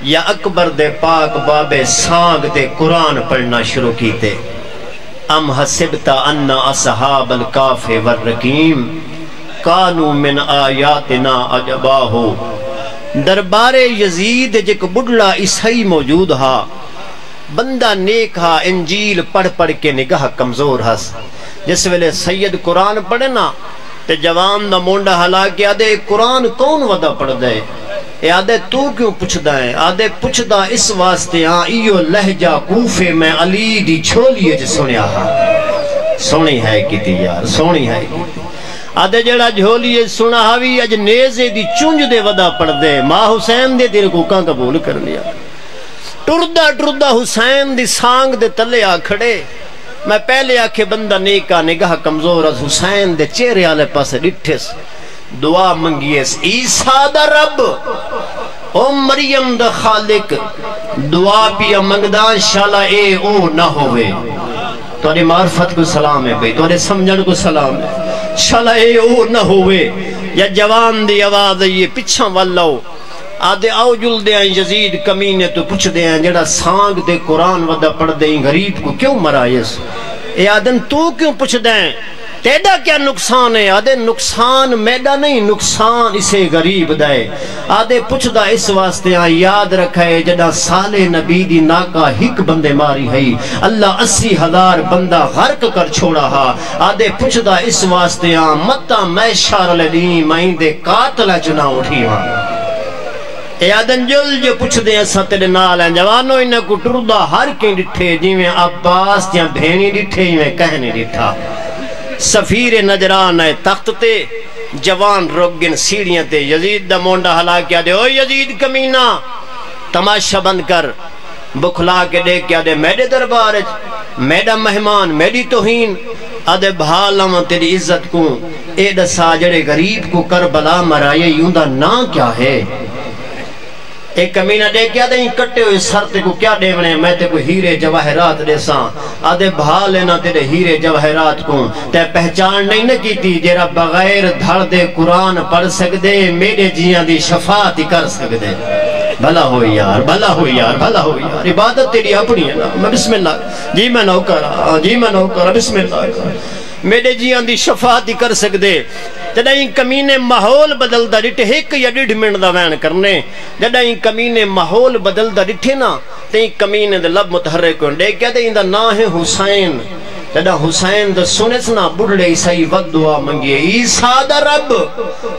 یا اکبر دے پاک بابے سانگ دے قرآن پڑھنا شروع کیتے ام حسبتا ان اصحاب الکاف والرقیم کانو من آیاتنا عجباہو دربار یزید جک بڑھلا عیسائی موجود ہا بندہ نیک ہا انجیل پڑھ پڑھ کے نگاہ کمزور ہس جس ویلے سید قرآن پڑھے نا تے جوان دا مونڈا حلا کے آدھے قرآن کون ودا پڑھ دے اے آدھے تو کیوں پوچھ دائیں آدھے پوچھ دا اس واسطے ہاں ایو لہجہ کوفے میں علی دی چھولیے جو سنیا ہا سونی ہے کی تھی یار سونی ہے کی تھی آدھے جڑا جھولیے سنا ہوئی اج نیزے دی چونج دے ودا پڑھ دے ماں حسین دے تیرے کو کہاں قبول کر لیا ٹردہ حسین دی سانگ دے تلے آ کھڑے میں پہلے آکھے بندہ نیکا نگاہ کمزور از حسین دے چہرے آلے پاس ڈٹھس دعا منگیس عیسیٰ دا رب او مریم دا خالق دعا پیا منگدان شالا اے او نہ ہوئے توڑے معرفت کو سلام ہے بھئی توڑے سمجھن کو سلام ہے شالا اے او نہ ہوئے یا جوان دی آواز یہ پچھاں واللہو آدھے آؤ جل دے آئیں یزید کمینے تو پوچھ دے آئیں جڑا سانگ دے قرآن ودا پڑھ دے غریب کو کیوں مرائیس اے آدم تو کیوں پوچھ دیں تیڑا کیا نقصان ہے؟ آدھے نقصان میڈا نہیں، نقصان اسے غریب دے۔ آدھے پوچھ دا اس واسطے یاد رکھے جدہ سال نبی دی ناکا ہک بندے ماری ہے اللہ 80,000 بندہ غرق کر چھوڑا ہا۔ آدھے پوچھ دا اس واسطے متا میں شار لدیں مائیں دے قاتل چنا اٹھی ہاں۔ اے آدن جل جو پوچھ دے ایسا تیرے نال ہیں جوانو انہیں کو ٹردہ ہر کیں ڈٹھے جیویں عباس جیاں بھینی ڈٹھے جیویں کہنے ڈٹھا۔ سفیر نجران ہے تخت تے جوان روگن سیڑیاں تے یزید دا مونڈا ہلا کیا دے او یزید کمینہ تماشا بند کر بکھلا کے دیکھ کیا دے میڈے دربار میڈا مہمان میڈی توہین آدھے بھالم تیری عزت کو اے دسا جڑے غریب کو کربلا مرائے یوندہ نا کیا ہے؟ ایک کمینہ دے کیا دیں کٹے ہوئے سرتے کو کیا دے بنے میں تے کو ہیرے جواہرات دے ساں آدھے بھال لینا تیرے ہیرے جواہرات کو تے پہچان نہیں نہ کی تھی جیرا بغیر دھڑ دے قرآن پڑھ سکدے میرے جیاں دی شفاعت کر سکدے۔ بھلا ہوئی یار بھلا ہوئی یار بھلا ہوئی یار عبادت تیری اپنی ہے نا میں بسم اللہ جی میں نوکرہ جی میں نوکرہ بسم اللہ میرے جیاں دی شفاعت کر سکدے۔ جدائیں کمینے ماحول بدل دا ڈٹھے ایک یا 1.5 منٹ دا وین کرنے جدائیں کمینے ماحول بدل دا ڈٹھے نا تیں کمینے دے لب متحرک ہوندے کیا دے اندہ نا ہے حسین جدہ حسین دا سنسنا بڑھڑے عیسائی وقت دعا منگیے عیسیٰ دا رب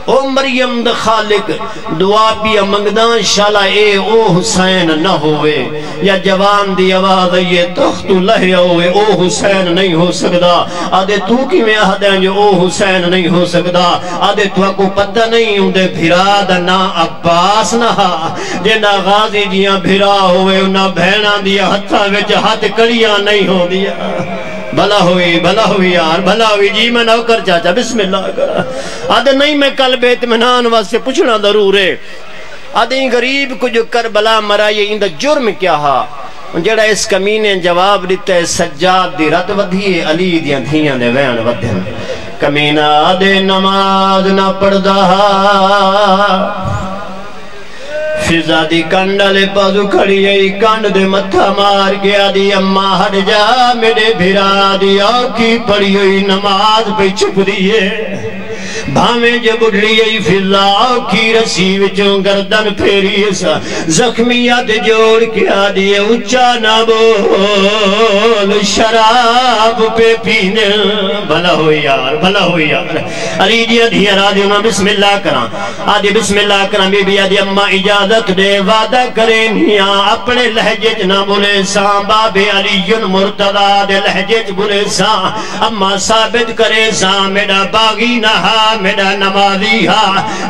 او مریم دا خالق دعا پیا منگدان شالا اے او حسین نہ ہوئے یا جوان دی آواز یہ تخت لہیا ہوئے او حسین نہیں ہو سکدا آدھے تو کی میں آدھیں جو او حسین نہیں ہو سکدا آدھے تو کو پتہ نہیں ہوں دے بھرا دا نا عباس نہ جے نا غازی جیاں بھرا ہوئے انہا بھینا دیا ہتھا وچ ہاتھ کڑیاں نہیں ہو دیا۔ بھلا ہوئی یار بھلا ہوئی جی میں نوکر چاچا بسم اللہ کر آدھے نہیں میں کل بیت منان واسے پوچھنا ضرور ہے آدھے غریب کو جو کربلا مرائے اندہ جرم کیا ہا جڑا اس کمینے جواب دیتا ہے سجاد دی رت ودھیے علی دیاں دھیاں دے وین ودھن کمینہ آدھے نماز نہ پڑھدا فضا دی کنڈلے پازو کھڑی ہے کنڈ دے متھا مار گیا دی اممہ ہٹ جا میرے بھرا دی آنکھی پڑی ہوئی نماز پہ چھپ دیئے بھامیں جو بڑھڑی ہے فضا آنکھی رسی وچوں گردن پھیری سا زخمیات جوڑ کے آدھیے اچھا نہ بول شراب پہ پینے بھلا ہوئی یار علی جی دھیا رادیوں میں بسم اللہ کران آدھی بسم اللہ کران بی بی آدھی اممہ اجازت دے وعدہ کریں ہیاں اپنے لہجے نہ بولے ساں باب علی مرتضی دے لہجے بولے ساں اممہ ثابت کرے ساں میرا باغی نہا میرا نمازی ہا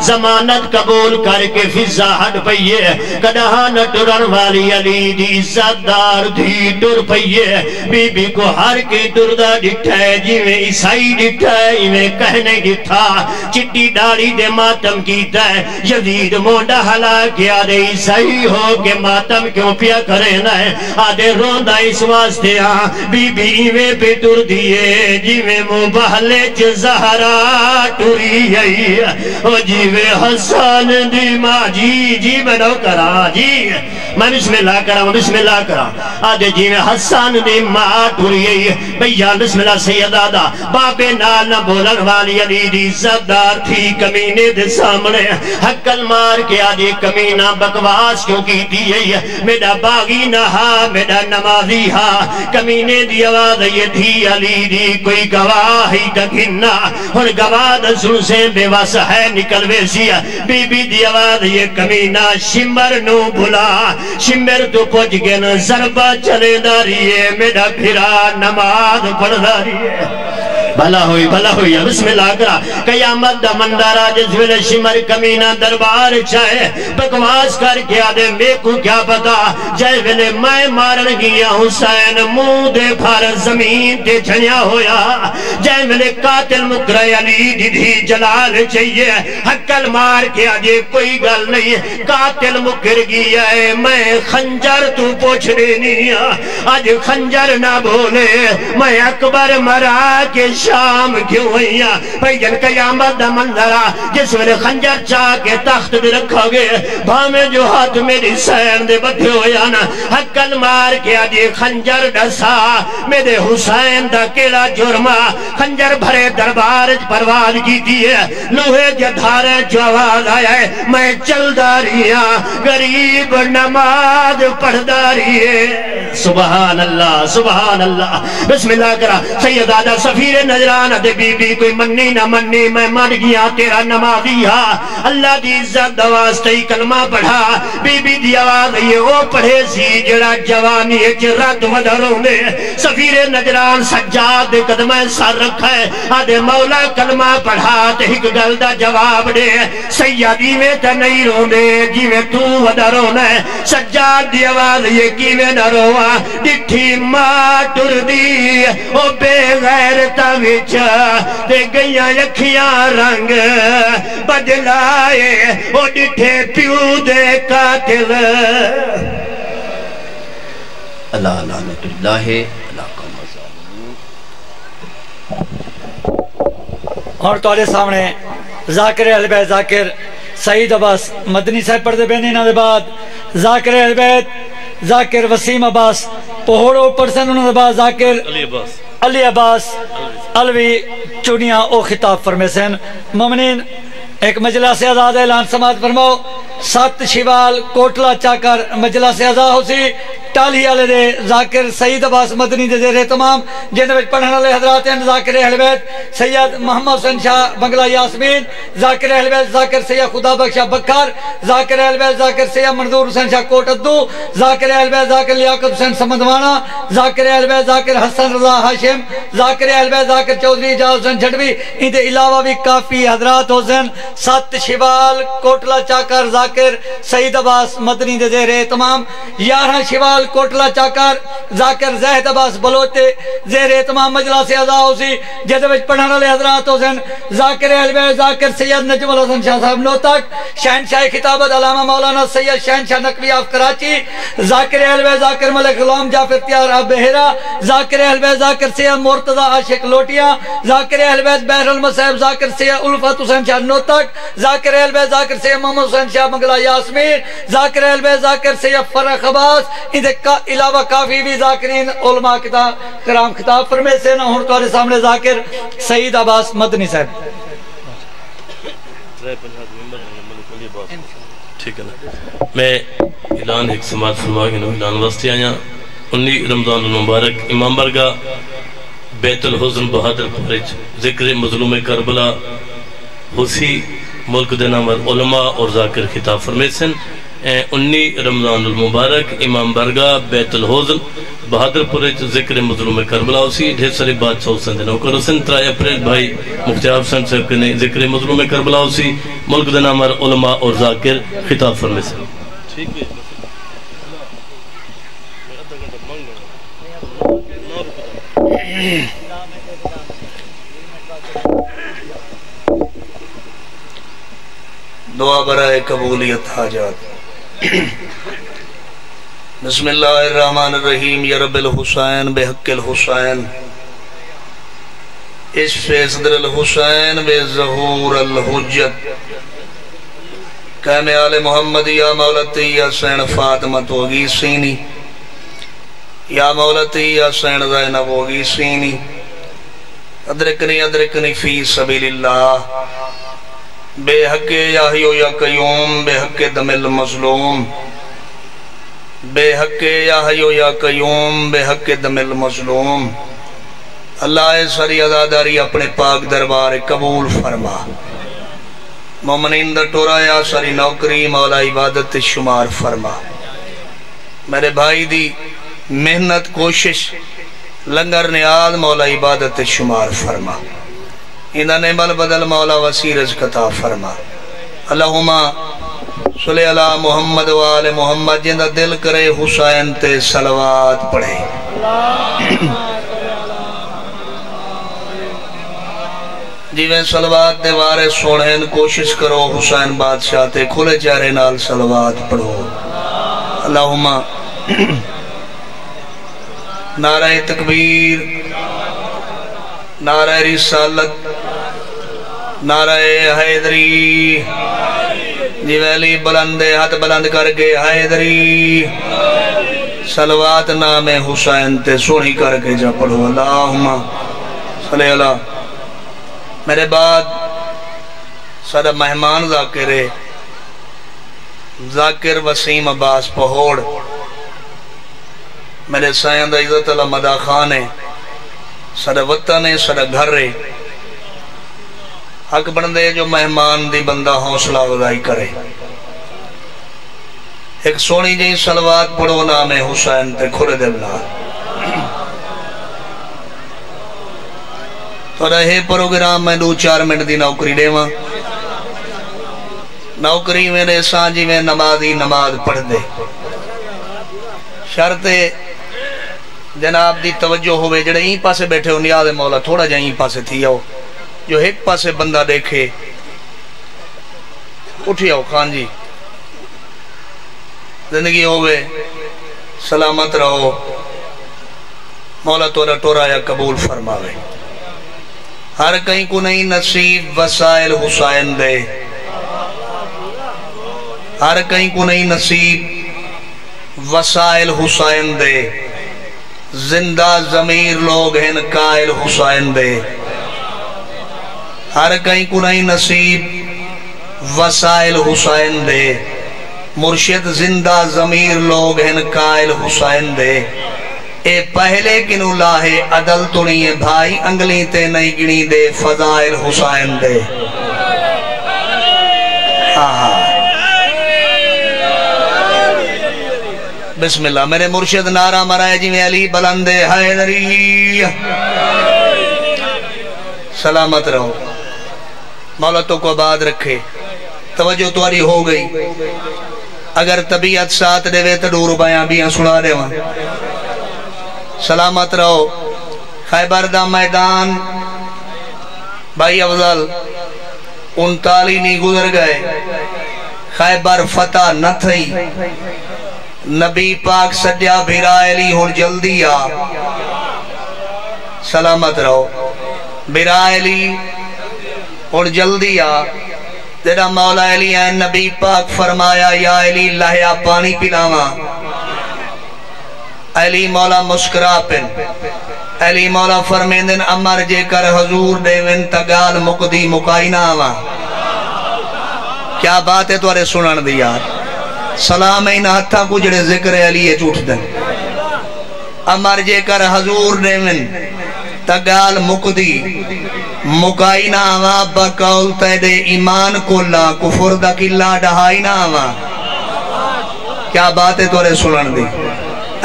زمانت قبول کر کے فضا ہٹ پئیے کدہا نہ ٹرن والی علی دی عزت دار دھی ٹر پئیے بی بی کو ہر کے ٹردہ ڈٹھا ہے جیویں عیسائی ڈٹھا ہے ایویں کہنے ڈٹھا چٹی ڈاڑی دے ماتم کیتا ہے یزید مونڈا ہلا کے آدھے عیسائی ہو کے ماتم کیوں پیا کرنا ہے آدھے روندہ اس واسطے بی بی ایویں پہ ٹر دیئے جیویں مبہلے زہرا ٹری ہے او جیوے حسان دی ماں جی میں نو کرا جی میں بسم اللہ کرا آدھے جیوے حسان دی ماں ٹری ہے بیان بسم اللہ سید آدھا بابے نال نہ بولن والی علی دی عزت دار تھی کمینے دے سامنے حقل مار کے آدھے کمینہ بکواس کیوں کی دی ہے میرا باغی نہا میرا نمازی ہا کمینے دی آواز یہ تھی علی دی کوئی گواہی تکھنا اور گواہ دا سن سے بے واس ہے نکل ویسیا بی بی دی آواز یہ کمینہ شمبر نو بھلا شمبر تو پوچھ گن ضربہ چلے داریے میرا بھرا نماز پڑھ داریے بھلا ہوئی بسم اللہ کرا قیامت دا مندارا جس ویلے شمر کمینہ دربار چاہے بکواس کر کے آدھے میں کو کیا پتا جائے ویلے میں مارن گیا حسین منہ دے بھار زمین تے جھنیا ہویا جائے ویلے قاتل مکرہ علی دی جلال چاہیے حقل مار کے آدھے کوئی گل نہیں قاتل مکر گیا ہے میں خنجر تو پوچھ دینی آج خنجر نہ بولے میں اکبر مرا کے شام کیوں ہوئیاں بھائی جن قیامت دا منظرہ جس ویلے خنجر چاہ کے تخت بھی رکھا گئے بھامے جو ہاتھ میری سین دے بدھے ہویا نا حقل مار کے آجی خنجر ڈسا میرے حسین دا کیڑا جرما خنجر بھرے دربار پرواز کی دیئے لوہے جدھارے جو آواز آیا ہے میں چل داریاں غریب نماز پڑھ داریے سبحان اللہ سبحان اللہ بسم اللہ کرا سید آدھا سفیر نجران دے بی بی کوئی منی نہ منی میں من گیا تیرا نمازی ہاں اللہ دی عزت دواستی کلمہ پڑھا بی بی دی آواز یہ وہ پڑھے سی جڑا جوانی جرات ودھروں نے سفیر نجران سجاد دے قدمہ سر رکھا ہے آدھے مولا کلمہ پڑھا تے ہک گل دا جواب دے سیدی میں تے نہیں رونے جی میں تو ودھروں نے سجاد دی آواز یہ کی میں نہ روا ڈٹھی ماں ٹر دی او بے غیرتا وچا تے گئیاں یکھیاں رنگ بدلائے او ڈٹھے پیو دے قاتل اللہ لعنت اللہ اللہ کا مظالم اور توڑے سامنے ذاکر اہل بیت ذاکر سعید عباس مدنی صاحب پڑھ دے بینی نا دے بعد ذاکر اہل بیت ذاکر وسیم عباس پہوڑوں پرسن انہوں نے بعد ذاکر علی عباس علوی چونیاں او خطاب فرمیسن مومنین ایک مجلس ازاد اعلان سماعت فرماؤ 7 شوال کوٹلا چاکر مجلس ازاد ہو سی ٹالی آلے دے ذاکر سعید عباس مدنی دے زیر تمام جن وچ پڑھن والے حضرات ہیں ذاکر اہل بیت سید محمد حسین شاہ بنگلہ یاسمین ذاکر اہل بیت ذاکر سید خدا بخشا بکھار ذاکر اہل بیت ذاکر سید منظور حسین شاہ کوٹ ادو ذاکر اہل بیت ذاکر لیاقت حسین سمدوانا ذاکر اہل بیت ذاکر حسن رضا ہاشم ذاکر اہل بیت ذاکر چودھری اجاز حسین جھڑوی ان دے علاوہ بھی کافی حضرات حسین 7 شوال کوٹلا چاکر ذاکر سعید عباس مدنی دے زیر تمام 11 شوال کوٹلا چاکر ذاکر زہد عباس بلوتے زیر تمام مجلس اعضاء ہوسی جیسے وچ پڑھانا لے حضرات حسین ذاکر اہل بیت ذاکر سید نجم الحسن شاہ صاحب نوتک شہنشاہ خطابت علامہ مولانا سید شہنشاہ نقوی آف کراچی ذاکر اہل بیت ذاکر ملک غلام جعفر تیار اب بحیرہ ذاکر اہل بیت ذاکر سید مرتضی عاشق لوٹیاں ذاکر اہل بیت بحر المصیب ذاکر سید الفت حسین شاہ نوتک ذاکر اہل بیت ذاکر سید محمد حسین شاہ بنگلہ یاسمین ذاکر اہل بیت ذاکر سید فرق عباس ان کا علاوہ کافی بھی ذاکرین علماء کرام خطاب فرمے سے نہ ہوں تمہارے سامنے ذاکر سعید عباس مدنی صاحب ٹھیک ہے نا میں اعلان ایک سماعت فرما گیا اعلان واسطے آیا 19 رمضان المبارک امام برگاہ بیت الحزن بہادر پورچ ذکر مظلوم کربلا حسی ملک دے نامر علماء اور ذاکر خطاب فرمے سن 19 رمضان المبارک امام برگاہ بیت الحزن بہادر پورچ ذکر مظلوم کربلا اسی ڈھیر ساری بات سو سن دینا اوکر حسن 3 اپریل بھائی مختار حسن صاحب کے نے ذکر مظلوم کربلا اسی ملک دے نامر علماء اور ذاکر خطاب فرمے سن ٹھیک ہے دعا برائے قبولیت حاجات بسم اللہ الرحمن الرحیم یا رب الحسین بحق الحسین عشف صدر الحسین بے ظہور الحجت قیم آل محمد یا مولتی یا سین فاطمت ہوگی سینی یا مولتی یا سین زینب ہوگی سینی ادرکنی فی سبیل اللہ بے حق یا حیو یا قیوم بے حق دم المظلوم بے حق یا حیو یا قیوم بے حق دم المظلوم اللہ ساری عزاداری اپنے پاک دربار قبول فرما مومنین دا ٹورا یا ساری نوکری مولا عبادت شمار فرما میرے بھائی دی محنت کوشش لنگر نیاز مولا عبادت شمار فرما انہاں نے بل بدل مولا وسیع رزق عطا فرما اللہم صلی اللہ محمد و آل محمد جندہ دل کرے حسین تے صلوات پڑھے جیویں صلوات دے وارے سوڑین کوشش کرو حسین بادشاہ تے کھلے چہرے نال صلوات پڑھو اللہم نعرہ تکبیر نعرہ رسالت، نعرہ حیدری، جی ویلی بلند ہاتھ بلند کر کے حیدری، صلوات نام حسین تے سونی کر کے جا پڑھو اللہم صلی اللہ۔ میرے بعد سارا مہمان ذاکر وسیم عباس پہوڑ، میرے سائن دا عزت اللہ مدہ خان ہے، سارا وطن ہے، سارا گھر ہے، حق بندے جو مہمان دی بندہ حوصلہ افزائی کرے۔ ایک سونی جی صلوات پڑھو نام حسین تے کھلے دے بلا۔ تو رہے پروگرام میں 2-4 منٹ دی نوکری دے ماں، نوکری میرے سانجی میں نمازی نماز پڑھ دے، شرط جناب دی توجہ ہوئے، جڑے این پاسے بیٹھے ہو نیاز مولا تھوڑا جائیں این پاسے تھی آؤ، جو ایک پاسے بندہ دیکھے اٹھی آؤ خان جی، زندگی ہوئے سلامت رہو، مولا تورا ٹورا یا قبول فرماوے، ہر کہیں کو نہیں نصیب وسائل حسین دے، ہر کہیں کو نہیں نصیب وسائل حسین دے، زندہ ضمیر لوگ ہیں قائل حسین دے، ہر کہیں کو نہیں نصیب وسائل حسین دے، مرشد زندہ ضمیر لوگ ہیں قائل حسین دے، اے پہلے کنو لاہے عدل تو نہیں ہے بھائی، انگلی تے نہیں گنی دے فضائل حسین دے۔ بسم اللہ میرے مرشد نعرہ مرائے جی میں علی بلند حیدری، سلامت رہو، مولا تو کو آباد رکھے، توجہ تواری ہو گئی، اگر طبیعت ساتھ دے وے تو 2 روپیاں بیاں سنا دے وہاں، سلامت رہو۔ خیبر دا میدان بھائی افضل 39 نہیں گزر گئے، خیبر فتح نہ تھی، نبی پاک سجا بھیرا علی ہون جلدی آ، سلامت رہو، بھیرا علی ہون جلدی آ، جڑا مولا علی ہے نبی پاک فرمایا یا علی لہیا پانی پلاواں، علی مولا مسکرا پن، علی مولا فرمیندن امر جے کر حضور دیون تگال مقدی مکائنہ آواں، کیا بات ہے توارے سنن دیا، سلام این ہتھا کو جڑے ذکر علی ہے جھوٹ دن، امر جے کر حضور دیون تگال مقدی مکائنہ آواں، بقول تیدے ایمان کلا کفر دا کلا ڈہائنہ آواں، کیا بات ہے توارے سنن دی۔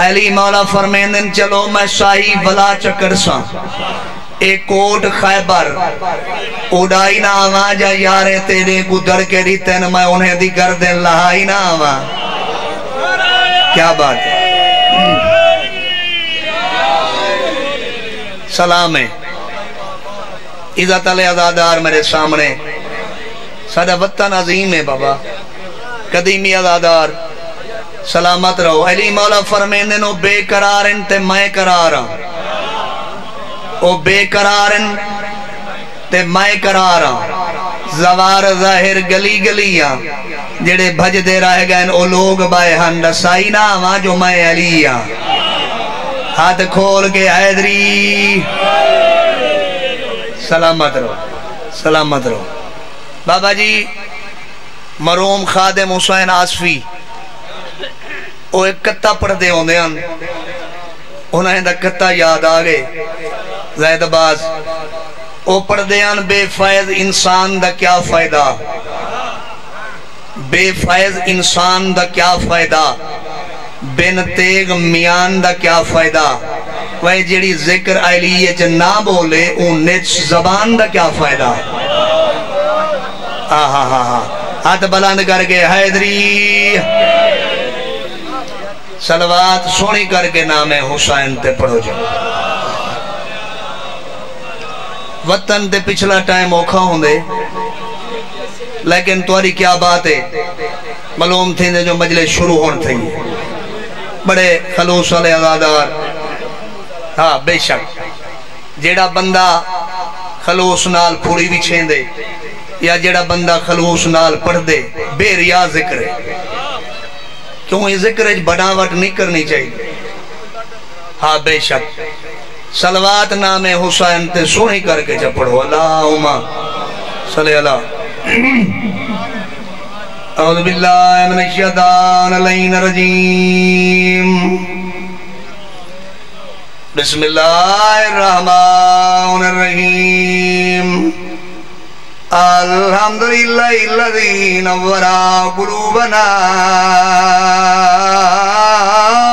علی مولا فرمیندن چلو میں شاہی بلا چکر سا، ایک کوٹ خیبر اڑائی نہ آواں، جا یارے تیرے کو در کے دیتن میں انہیں دی گردن لہائی نہ آواں، کیا بات ہے۔ سلام ہے عزت علیہ عزادار میرے سامنے، سادہ وطن عظیم ہے بابا، قدیمی عزادار، سلامت رہو۔ علی مولا فرمیندن او بے قرارن تے میں قرارا، او بے قرارن تے میں قرارا، زوار ظاہر گلی گلیاں جڑے بھج دے رہ گئے او لوگ بائے ہن رسائی نہ آواں جو میں علی ہاں، ہاتھ کھول کے حیدری، سلامت رہو، سلامت رہو۔ بابا جی مرحوم خادم حسین آصفی وہ ایک کتا پڑھ دے ہوندے ہیں، انہیں دا کتا یاد آگے زید باز، وہ پڑھ دے ہیں بے فائز انسان دا کیا فائدہ، بے فائز انسان دا کیا فائدہ، بن تیغ میان دا کیا فائدہ، وہی جڑی ذکر علیہ چ نہ بولے اون نچ زبان دا کیا فائدہ۔ ہاتھ بلند کر کے حیدری، صلوات سونی کر کے نام حسین تے پڑھو جاؤ۔ وطن تے پچھلا ٹائم اوکھا ہوں دے، لیکن تواری کیا بات ہے، معلوم تھی جو مجلس شروع ہون تھی، بڑے خلوص علیہ عزادار، ہاں بے شک جیڑا بندہ خلوص نال پھوڑی بھی چھین دے یا جڑا بندہ خلوص نال پڑھ دے بے ریا ذکر ہے کیوں یہ ذکر ہے بناوٹ نہیں کرنی چاہیے ہاں بے شک صلوات نام حسین تے سونی کر کے جب پڑھو اللہم صلی اللہ اعوذ باللہ من الشیطان الرجیم بسم اللہ الرحمن الرحیم الحمدللہ الذی نور قلوبنا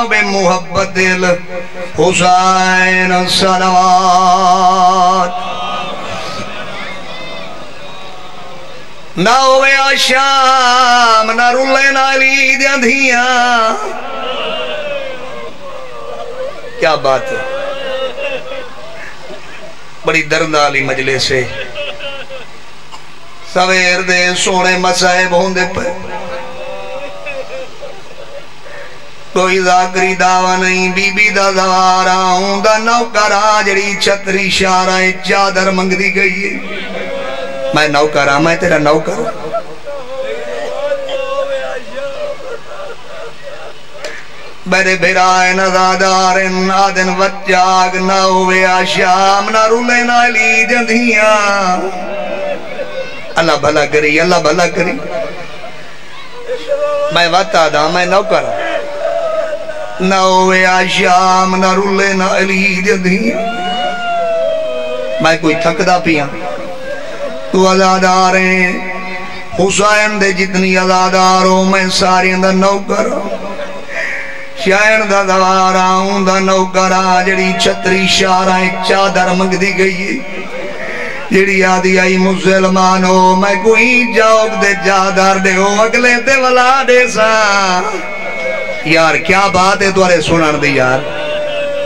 بمحبت الحسین الصلوات نہ ہوئے آشام نہ رولے نہ علی دیاں دھیاں کیا بات ہے بڑی دردالی مجلس ہے سویر دے سونے مسائب ہوندے پہ کوئی ذاکری دعویٰ نہیں بی بی دا زوارا ہوں دا نوکرا جڑی چھتری شارہ چادر منگ دی گئی ہے میں نوکرا میں تیرا نوکر میرے بھرائے نزادارن آدن وچاگ نہ ہوئے آشام نہ رولے نہ لی جندیاں اللہ بھلا کری اللہ بھلا کری میں وطا دا میں نوکر نہ ہوئے آشام نہ رولے نہ علی جندیاں میں کوئی تھک دا پیاں تو ازاداریں حسین دے جتنی ازاداروں میں ساری اندر نوکر شاین دا دوارا ہوں دا نوکرا جڑی چھتری شارہ چادر منگ دی گئی جڑی آدھی آئی مسلمانو میں کوئی جاؤگ دے جادر دے ہو اگلے دے ولا دے سا یار کیا بات ہے توارے سنن دی یار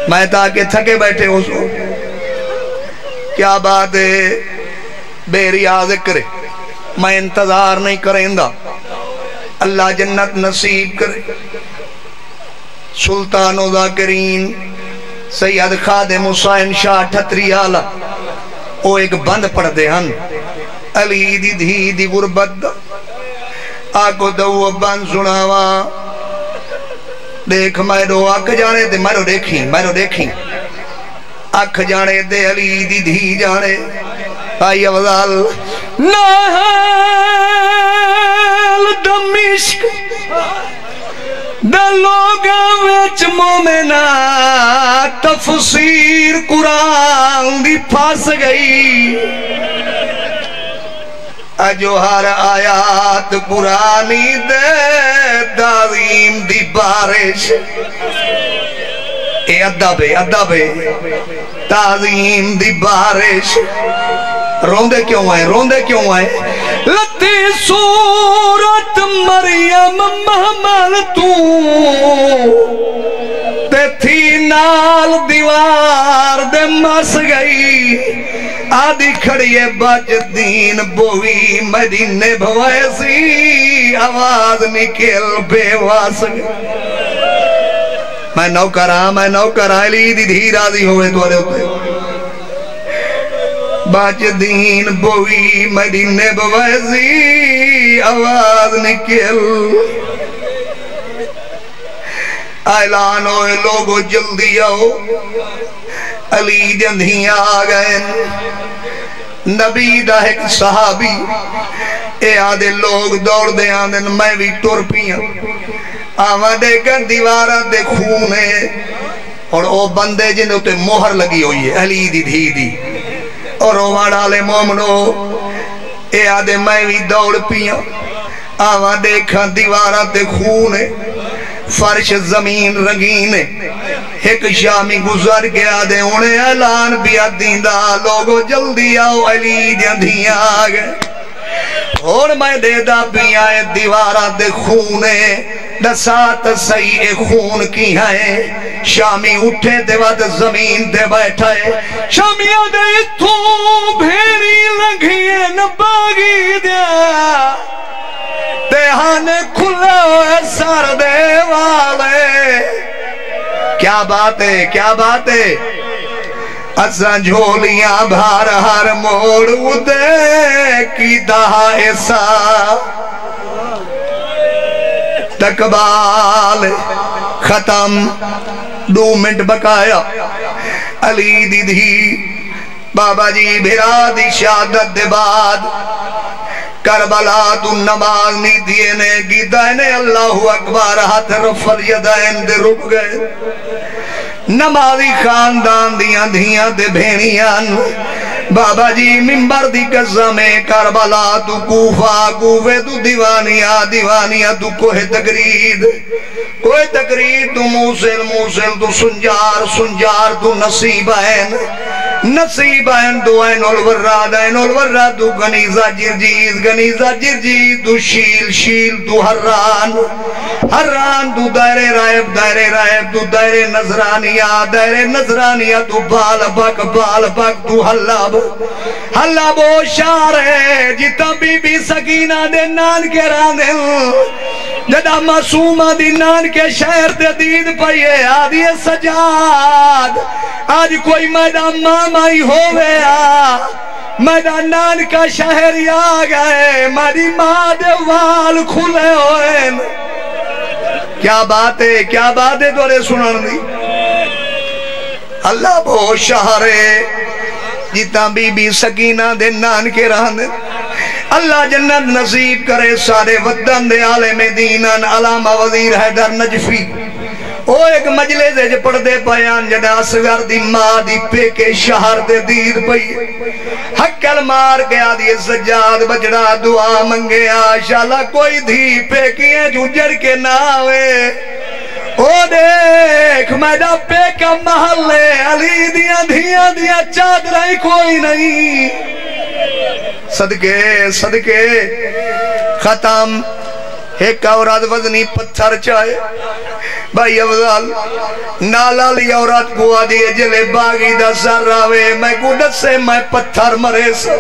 میں تاکہ تھکے بیٹھے ہو سو کیا بات ہے بے ریا ذکر میں انتظار نہیں کریں دا اللہ جنت نصیب کرے سلطان و ذاکرین سید خادم حسین شاہ ٹھتری آلہ وہ ایک بند پڑھ دے ہن علی دی دھی دی غربت آکو دو بند سناوا دیکھ میرو آکھ جانے دے میرو دیکھیں آکھ جانے دے علی دی دھی جانے آئی افضل نہل دمشق دلوگا وچ مومنہ تفسیر قرآن دی پھاس گئی اجو ہر آیات قرآنی دے تعظیم دی بارش اے ادب تعظیم دی بارش روندے کیوں آئے لتی سورت مریم محمل تے تھی نال دیوار دے مس گئی آدھی کھڑیے بچ دین بوی مدینے بھویسی آواز نکل بے واس گئی میں نوکرہ علی دی دھی راضی ہوئے تو ہوتے بچ دین بوی مدینے بویسی آواز نکل اعلان ہوئے لوگو جلدی آؤ علی جندیاں آگئے نبی دا ایک صحابی اے آدھے لوگ دوڑ دے آدھن میں بھی ٹور پیاں آمدے کر دیوارہ دے خونے اور او بندے جنہوں تے مہر لگی ہوئی ہے علی دی دھی دی اور او وڑالے مومنو اے آدھے میں بھی دوڑ پیاں آمدے کر دیوارہ دے خونے فرش زمین رنگینے ایک شامی گزر گیا دے انہیں اعلان بیا دیندہ لوگو جلدی آؤ علی جندیاں آگے اور میں دے دا بیائے دیوارہ دے خونے دسات سی اے خون کی ہیں شامی اٹھے دے وقت زمین دے بیٹھائے شامی آدھے تو بھیری لگھیے نباگی دیا دیہانے کھلے ہوئے سر دے والے کیا بات ہے اساں جھولیاں بھار ہر موڑ ادے کی دہا ایسا تقبال ختم 2 منٹ بقایا علی دی دھی بابا جی بھرا دی شہادت دے بعد کربلا تو نماز نہیں دیے نے گیدائے نے اللہ اکبر ہاتھ رفل یدائن دے رک گئے نمازی خاندان دیاں دھیاں دے بھینیاں بابا جی منبر دی قسم کربلا تو کوفے تو دیوانیاں تو کوہ تقریر تو موصل تو سنجار تو نصیبین دو این الورہ تو گنیزہ جرجیز تو شیل تو حران تو دائر رائب تو دائر نظرانیہ تو بال پک تو حلاب و شارے جتا بی بی سکینہ دے نان کے راندل جدا معصومہ دی نان کے شہر دے دید پئیے آدھی سجاد آج کوئی میدان مامائی ہویا میدان نان کا شہر یا گئے میری ماں دے وال کھلے ہوئے کیا بات ہے دورے سنن دی اللہ بو شہرے جتا بی بی سکینہ دے نان کے رہن اللہ جنت نصیب کرے سارے وطن دے عالم دینان علامہ وزیر حیدر نجفی او ایک مجلے دے جو پڑھ دے بیان جدا اصغر دی ماں دی پے کے شہر دے دید پئی حقل مار گیا دی سجاد بجڑا دعا منگیا شالا کوئی دھی پے کیے جو جڑ کے ناوے او دیکھ میڈا پے کا محلے علی دیا چادرائی کوئی نہیں صدقے ختم ایک عورت وزنی پتھر چاہے بھائی افضل نالا لی عورت کو آدھیے جلے باغی دا سر راوے میں گوڑت سے میں پتھر مرے سا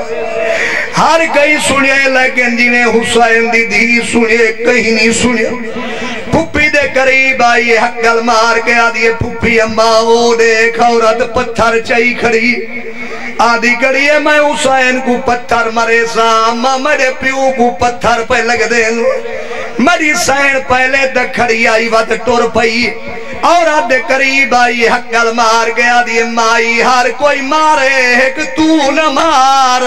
ہر کئی سنیے لیکن جنہیں حسین دی دھی سنیے کہیں نہیں سنیے پھپی دے قریب آئیے حقل مار کے آدھیے پھپی اماں او دیکھ عورت پتھر چاہی کھڑی آدھی کڑیے میں حسین کو پتھر مرے سا اماں میرے پیو کو پتھر پہ لگ دیں میری سین پہلے دکھڑی آئی وقت ٹور پئی اور آدھے قریب آئی حقل مار گیا دیئے مائی ہر کوئی مارے ایک تو نہ مار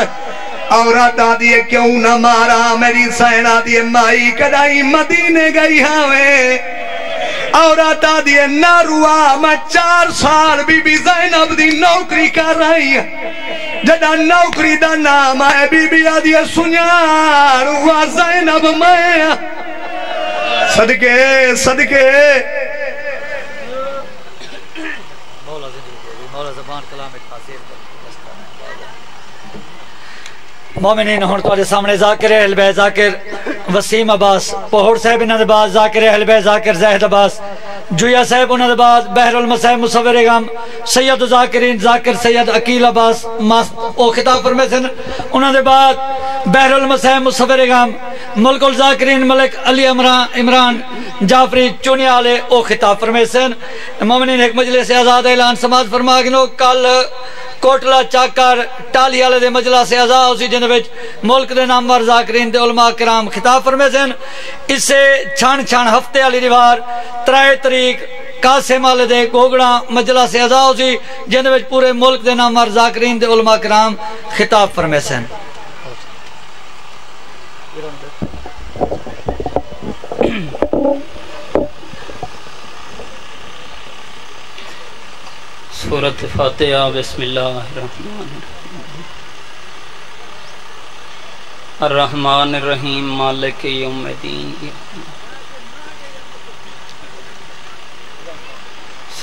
عورت آدھیے کیوں نہ مارا میری سین آدھیے مائی کدائی مدینے گئی ہمیں عورت آدھیے نہ روا میں 4 سال بی بی زینب دی نوکری کر رہی ہے جدا نوکری دا نام ہے بی بی آدھیے سنیار ہوا زینب میں صدقے مولا زبان کلام ایک حاصل مومنین ہون تو سامنے ذاکر اہل بیت ذاکر وسیم عباس پہوڑ صاحب انہاں دے بعد ذاکر اہل بیت ذاکر زاہد عباس جویا صاحب انہاں دے بعد بحر المصاحب مصور غم سید ذاکرین ذاکر سید عقیل عباس او خطاب فرمائے سن انہاں دے بعد بحر المصاحب مصور غم ملک الذاکرین ملک علی عمران جعفری چونیا والے او خطاب فرمائے سن مومنین ایک مجلس آزاد اعلان سماعت فرما گنو کل کوٹلا چاکر ٹالی والے دے مجلس سے ازا اسی جن وچ ملک دے نامور ذاکرین تے علماء کرام خطاب فرمائے سن اس سے چھان ہفتے والی دیوار 3 تاریخ قاسم والے دے گوگڑا مجلس سے ازا اسی جن وچ پورے ملک دے نامور ذاکرین تے علماء کرام خطاب فرمائے سن سورة فاتحہ بسم اللہ الرحمن الرحیم مالک یوم الدین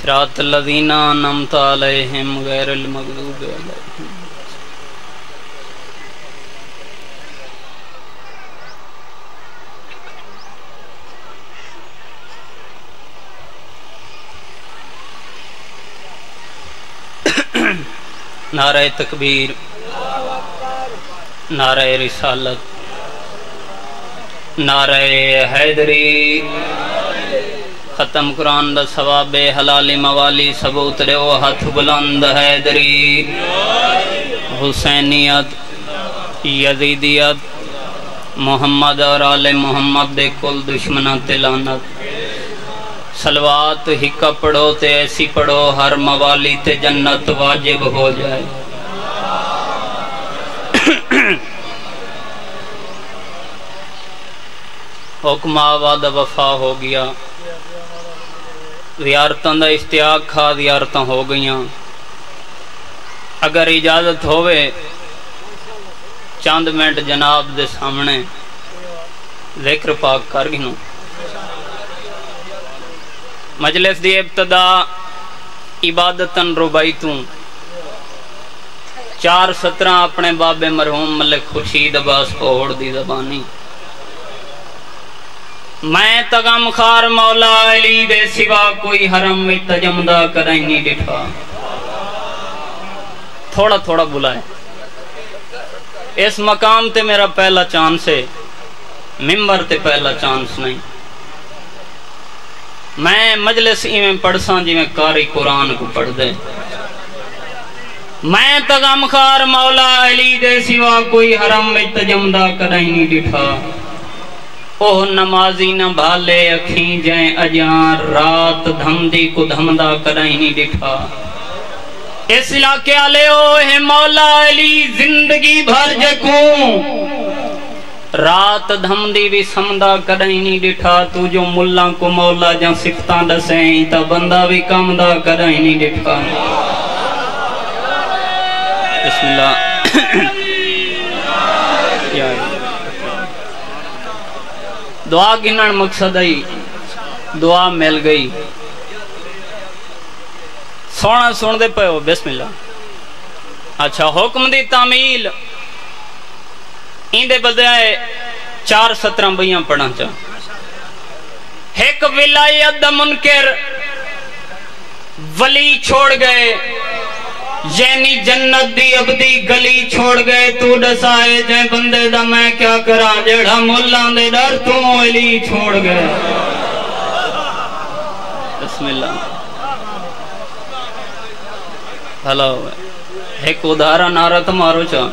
صراط الذین انعمت علیہم غیر المغضوب علیہم نعرہ تکبیر نعرہ رسالت نعرہ حیدری ختم قرآن دا ثواب حلالی موالی ثبوت رہو ہاتھ بلند حیدری حسینیت یزیدیت محمد اور آل محمد دے کل دشمنہ تلانت صلوات ہکا پڑھو تے ایسی پڑھو ہر موالی تے جنت واجب ہو جائے حکم آواد وفا ہو گیا زیارتاں دا اشتیاق کھا زیارتاں ہو گئیاں اگر اجازت ہوئے چاند منٹ جناب دے سامنے ذکر پاک کر گئنوں مجلس دی ابتدا عبادتاً ربائیتوں 4:17 اپنے باب مرحوم ملک خورشید عباس پہوڑ دی زبانی میں تغم خار مولا علی دے سوا کوئی حرم میں تجمدہ کرائیں نہیں ڈٹھا تھوڑا تھوڑا بلائے اس مقام تے میرا پہلا چانس ہے ممبر تے پہلا چانس نہیں میں مجلس میں پڑھ ساں جی میں قاری قرآن کو پڑھ دے میں تغم خار مولا علی دے سوا کوئی حرم میں تجمدہ کرائیں نہیں ڈٹھا اوہ نمازی نہ بھالے اکھیں جائیں اجاں رات دھمدی کو دھمدہ کرائیں نہیں ڈٹھا اس علاقے آلے اوہ مولا علی زندگی بھر جکوں رات دھمدی بھی سمدہ کرائیں نہیں ڈٹھا تو جو ملہ کو مولا جاں صفتاں دسیں تا بندہ بھی کمدہ کرائیں نہیں ڈٹھا بسم اللہ دعا گنن مقصد آئی دعا مل گئی سونا سن دے پہ ہو بسم اللہ اچھا حکم دی تعمیل ایندے بدائے 4:17 بیاں پڑھنا چاہ ایک ولایت دا منکر ولی چھوڑ گئے یعنی جنت دی ابدی گلی چھوڑ گئے تو ڈسائے جائے بندے دا میں کیا کرا جڑا ملان دے ڈر تو علی چھوڑ گئے بسم اللہ ہلو ایک ادھارا نعرہ تمہارو چاہ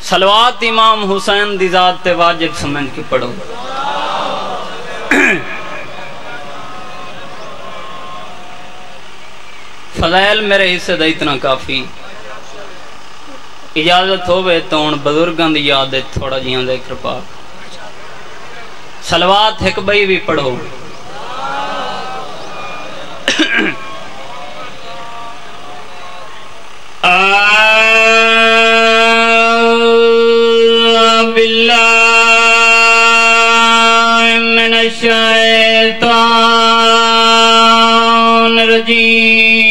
صلوات امام حسین دی ذات تے واجب سمجھ کے پڑھو فضائل میرے حصے دا اتنا کافی اجازت ہوئے تو ان بزرگاں دی یاد ہے تھوڑا جیاں ذکر پاک صلوات ایک بھائی بھی پڑھو باللہ من الشیطان الرجیم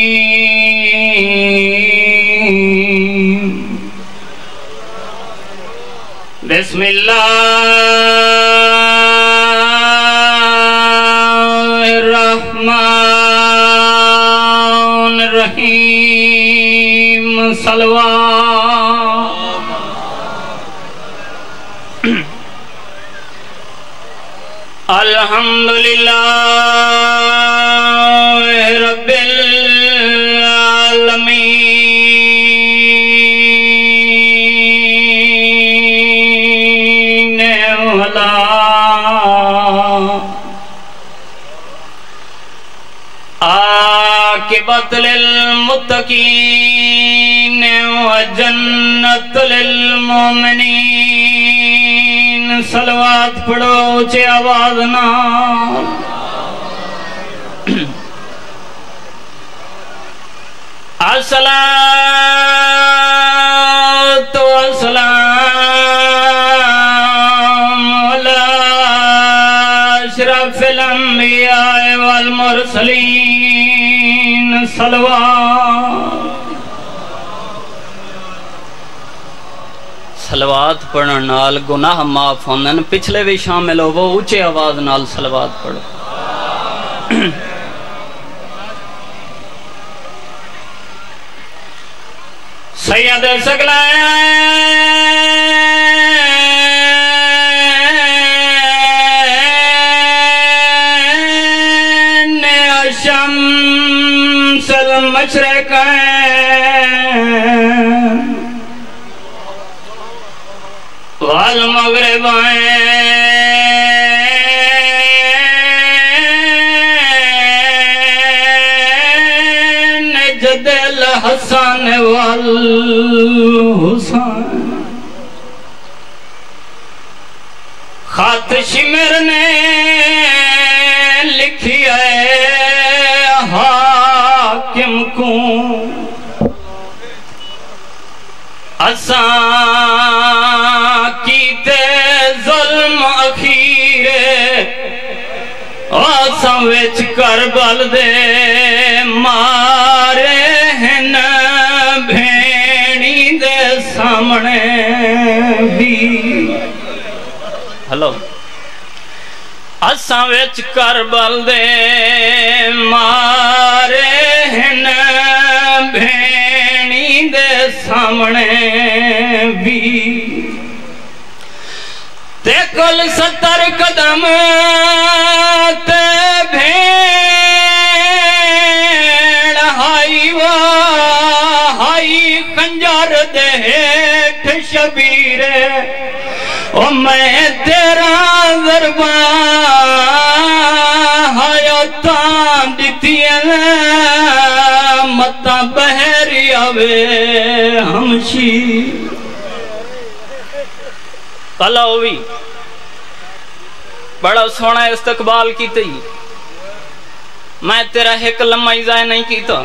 بسم اللہ الرحمن الرحیم صلوات الحمدللہ رب العالمین ولا عاقبۃ للمتقین وجنت للمؤمنین صلوات پڑھو اونچی آواز نہ الصلاۃ والسلام علی اشرف الانبیاء والمرسلین صلوات پڑھن نال گناہ معاف ہوندن پچھلے بھی شامل ہو وہ اونچے آواز نال صلوات پڑھو سید ثقلین الشمس المشرقین والمغربین جد الحسن والحسین خط شمر نے لکھی ہے حاکم کو اساں کیتے ظلم اخیرے اساں وچ کربل دے مارے ہن بھینی دے سامنے بھی ہلو اساں وچ کربل دے مارے ہن بھینی دے سامنے بھی تے کل 70 قدم تے بھیڑ ہائی ہائی خنجر دے ہیٹھ شبیرے او میں تیرا ضرباں حیاتاں دتیاں متا بہری آوے ہمشی پلاوی بڑا سونا استقبال کی تی میں تیرا ایک لمحہ ضائع نہیں کیتا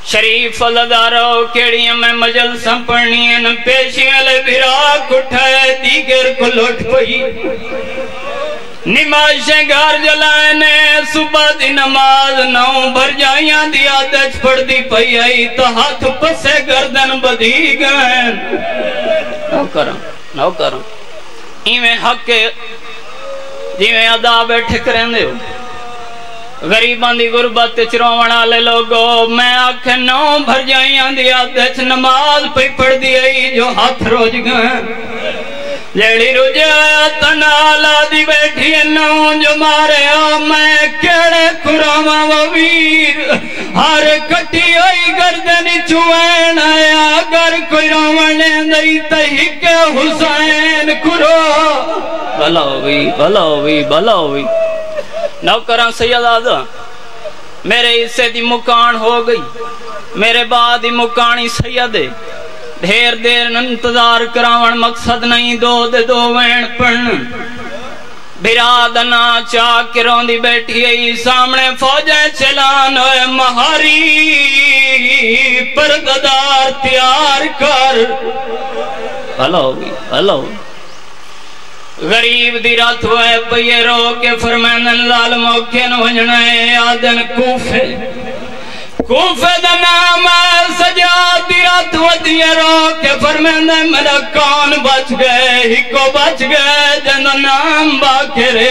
شریف فضدارو کیڑی میں مجلسہ پڑھنی ان پیشی علی براک اٹھائے دیگر کو لوٹ پئی نماز گھر جلائنے صبح دی نماز نو بھر جائیاں دی آدج پڑھ دی پئی آئی تو ہاتھ پسے گردن بدھی گئے نو کرم ایویں حق کے جیویں ادا بیٹھے کریں دے ہو غریبان دی غربت چروان والے لوگو میں آنکھیں نو بھر جائیاں دی آدج نماز پہ پڑھ دی آئی جو ہاتھ روج گئے جیڑی رجعت نالا دی بیٹھی نو جو مارے میں کیڑے قرآمہ ویر ہر کٹی ہوئی گردنی چوین آیا اگر کوئی رونے دئی تحیق حسین کرو بھلا ہوئی نوکران سید آدھا میرے حصے دی مکان ہو گئی میرے بعد دی مکانی سیدے ڈھیر دیر انتظار کراون مقصد نہیں دو وین پڑھن برادنا چاک کے روندی بیٹھی ہے سامنے فوجیں چلان ہوئے مہاری پرددار تیار کر ہلو غریب دی رات ہوئے پئیے رو کے فرمینن ظالموں کے نوجنے آدن کوفے دا نام سجاد دی رات ہوئے رو کے فرمینن میرا کون بچ گئے ہکو بچ گئے جن نام باکرے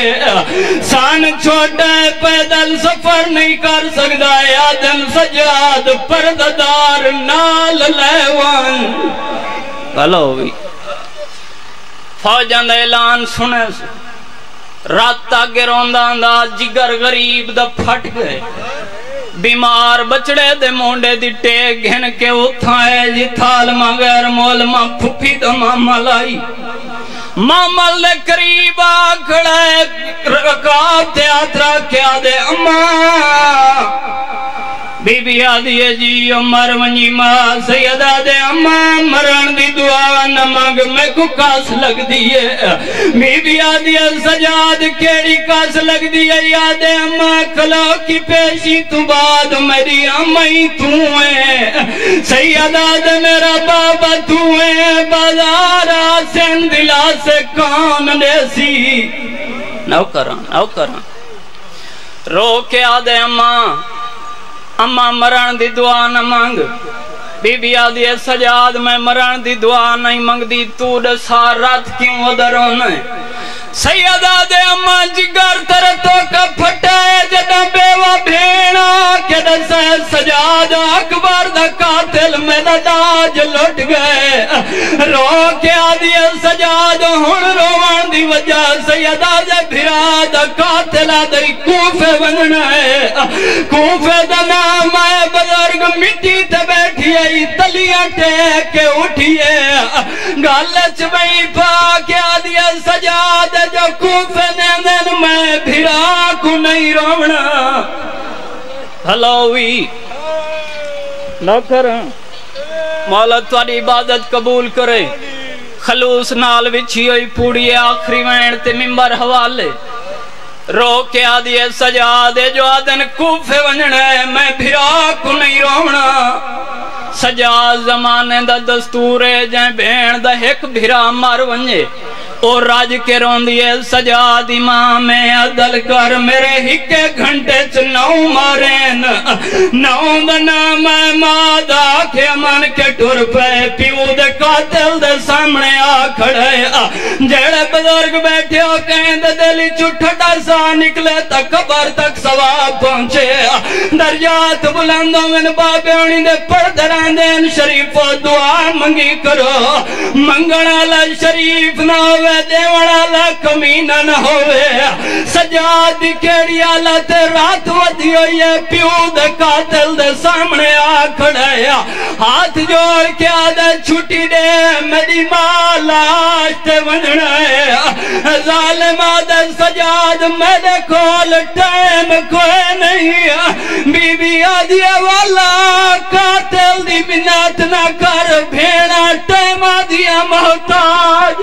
سان چھوٹے پیدل سفر نہیں کر سکتا آدن سجاد پرددار نال لیوان ہلو بھی فوجان دا اعلان سنے رات آگے روندان دا جگر غریب دا پھٹ گئے بیمار بچڑے دے مونڈے دی ٹیک گھن کے اتھائے جی تھال ماں غیر مول ماں پھپی دا ماما لائی ماما لے قریب آکھڑے رکاب تے آترا کیا دے اماں بی بی آدھی ہے جی عمر ونجی ماں سیدہ دے اماں مرن دی دعا نمگ میں کو کاس لگ دیئے بی بی آدھی ہے سجاد کیڑی کاس لگ دیئے یاد اماں کھلو کی پیشی تو بعد میری امائی تو ہے سیدہ دے میرا بابا تو ہے بازارہ سین دلا سے کون دیسی نو کران رو کے آدھے اماں مران دی دعا نہ مانگ بی بی آدھی ہے سجاد میں مران دی دعا نہیں مانگ دی تو دسار رات کیوں ادھرونے سیدہ دے اماں جگر ترتو کا پھٹائے جدہ بیوہ بھینا کہ دسے سجاد اکبر رو کے آدھی سجاد ہن روان دی وجہ سیدہ دے بھرا دا قاتلہ دے کوفے وننا ہے کوفے دا نام ہے بزرگ مٹی تے بیٹھی ہے تلیاں ٹیک کے اٹھیے گالچ میں پا کے آدھی سجاد جو کوفے دین میں بھرا کو نہیں رونا ہلاوی نہ کریں مولا تاری عبادت قبول کرے خلوص نال وچھی ہوئی پوڑی آخری وین تے ممبر حوالے رو کے آدھی سجادے جو آدن کوفے ونجنے میں بھرا کو نہیں رونا سجاد زمانے دا دستور ہے جائیں بین دا ایک بھرا مار ونجے اور راج کے رون دیے سجاد امام عدل کر میرے ہکے گھنٹے چنو مارین نو نام مادا کے من کے ٹر پہ پیو دے قاتل دے سامنے آ کھڑے جڑے بزرگ بیٹھے ہو کہیں دے دلی چٹھٹا سا نکلے تک قبر تک ثواب پہنچے درجات بلندوں میں بابے ہونی دے پڑھ دران دین شریف و دعا منگی کرو منگنا لج شریف نہ ہوئے دیوڑا لا کمینہ نہ ہوئے سجاد دی کیڑی آلت رات ودی ہوئی ہے پیو دے قاتل دے سامنے آ کھڑایا ہاتھ جوڑ کے آدھے چھوٹی دے میری مالا آشتے ونجنا ہے ظالم آدھے سجاد میرے کول ٹائم کوئی نہیں بی بی آدھے والا قاتل دی منات نہ کر بھیڑا ٹائم آدھے محتاج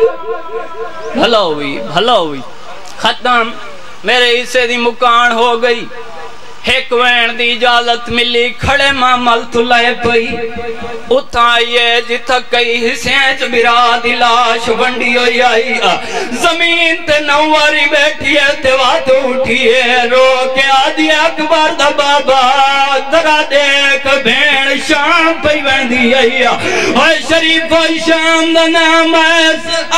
بھلا ہوئی ختم میرے حصے دی مکان ہو گئی ایک وین دی اجازت ملی کھڑے ماں ملت لائے پئی اتھا آئیے جتھا کئی حصیں چ برا دی لاش بنڈی ہوئی آئی زمین تے نواری بیٹھی ہے تے وات اٹھی ہے رو کے آدھی اکبر دا بابا درہ دیکھ بھین شام پئی ویندی آئی اوہ شریف و شام دا نام ہے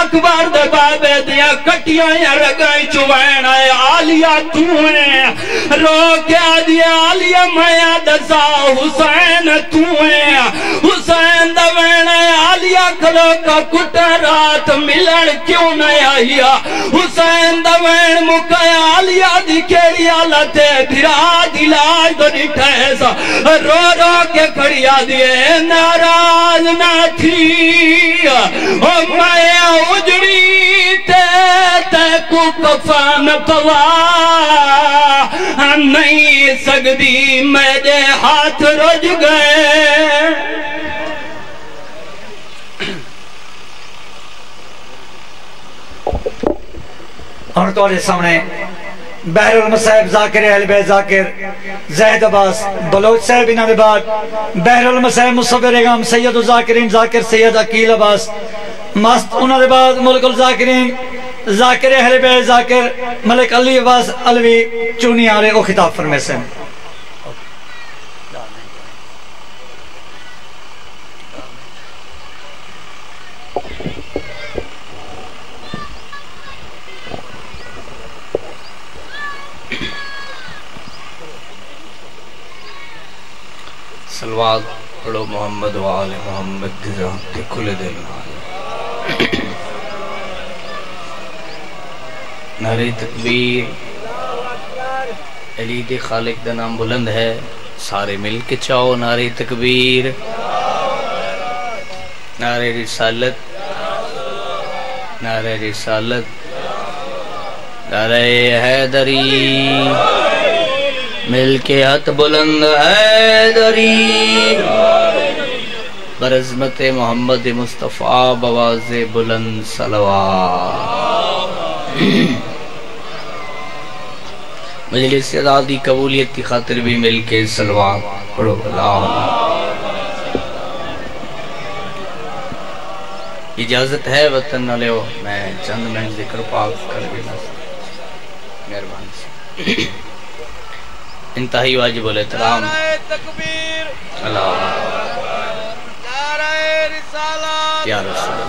اکبر دا بابے دیا کٹیاں یا رگائی چوین آئے آلیا تویں رو کے آدھی آلیا میا دسا حسین تویں حسین دا وین آلیا کھلو کا کٹا رات ملن کیوں نہیں آئیا حسین دا وین مکایا آلیا دی کیڑی آلتے بھرا دی لاج دو ڈٹھا ایسا رو رو کے کھڑی آدھیے ناراض نہ تھی او مایا اجڑی تے کو کفان پوا نہیں سکتی میرے ہاتھ رج گئے اور توڑے سامنے بحر المصائب ذاکر اہل بیت ذاکر زید عباس بلوچ صاحب انہوں نے بعد بحر المصائب مصور اگام سید الذاکرین ذاکر سید عقیل عباس مست انہوں نے بعد ملک الذاکرین ذاکر اہل بیت ذاکر ملک علی عباس علوی چونی آرے او خطاب فرمے سے سلوات پڑھو محمد و آل محمد دزان تے کھلے دل نال نعرہ تکبیر علی دے خالق دا نام بلند ہے سارے مل کے چاہو نعرہ تکبیر نعرہ رسالت نعرہ رسالت نعرہ حیدری مل کے ہاتھ بلند حیدری برعظمت محمد مصطفیٰ بواز بلند صلوات مجلس ازادی قبولیت کی خاطر بھی مل کے صلوات پڑھو اللہ اجازت ہے وطن نہ لیو میں چند میں ذکر پاک کر دینا مہربانی سے انتہائی واجب الاحترام اللہ یا رسول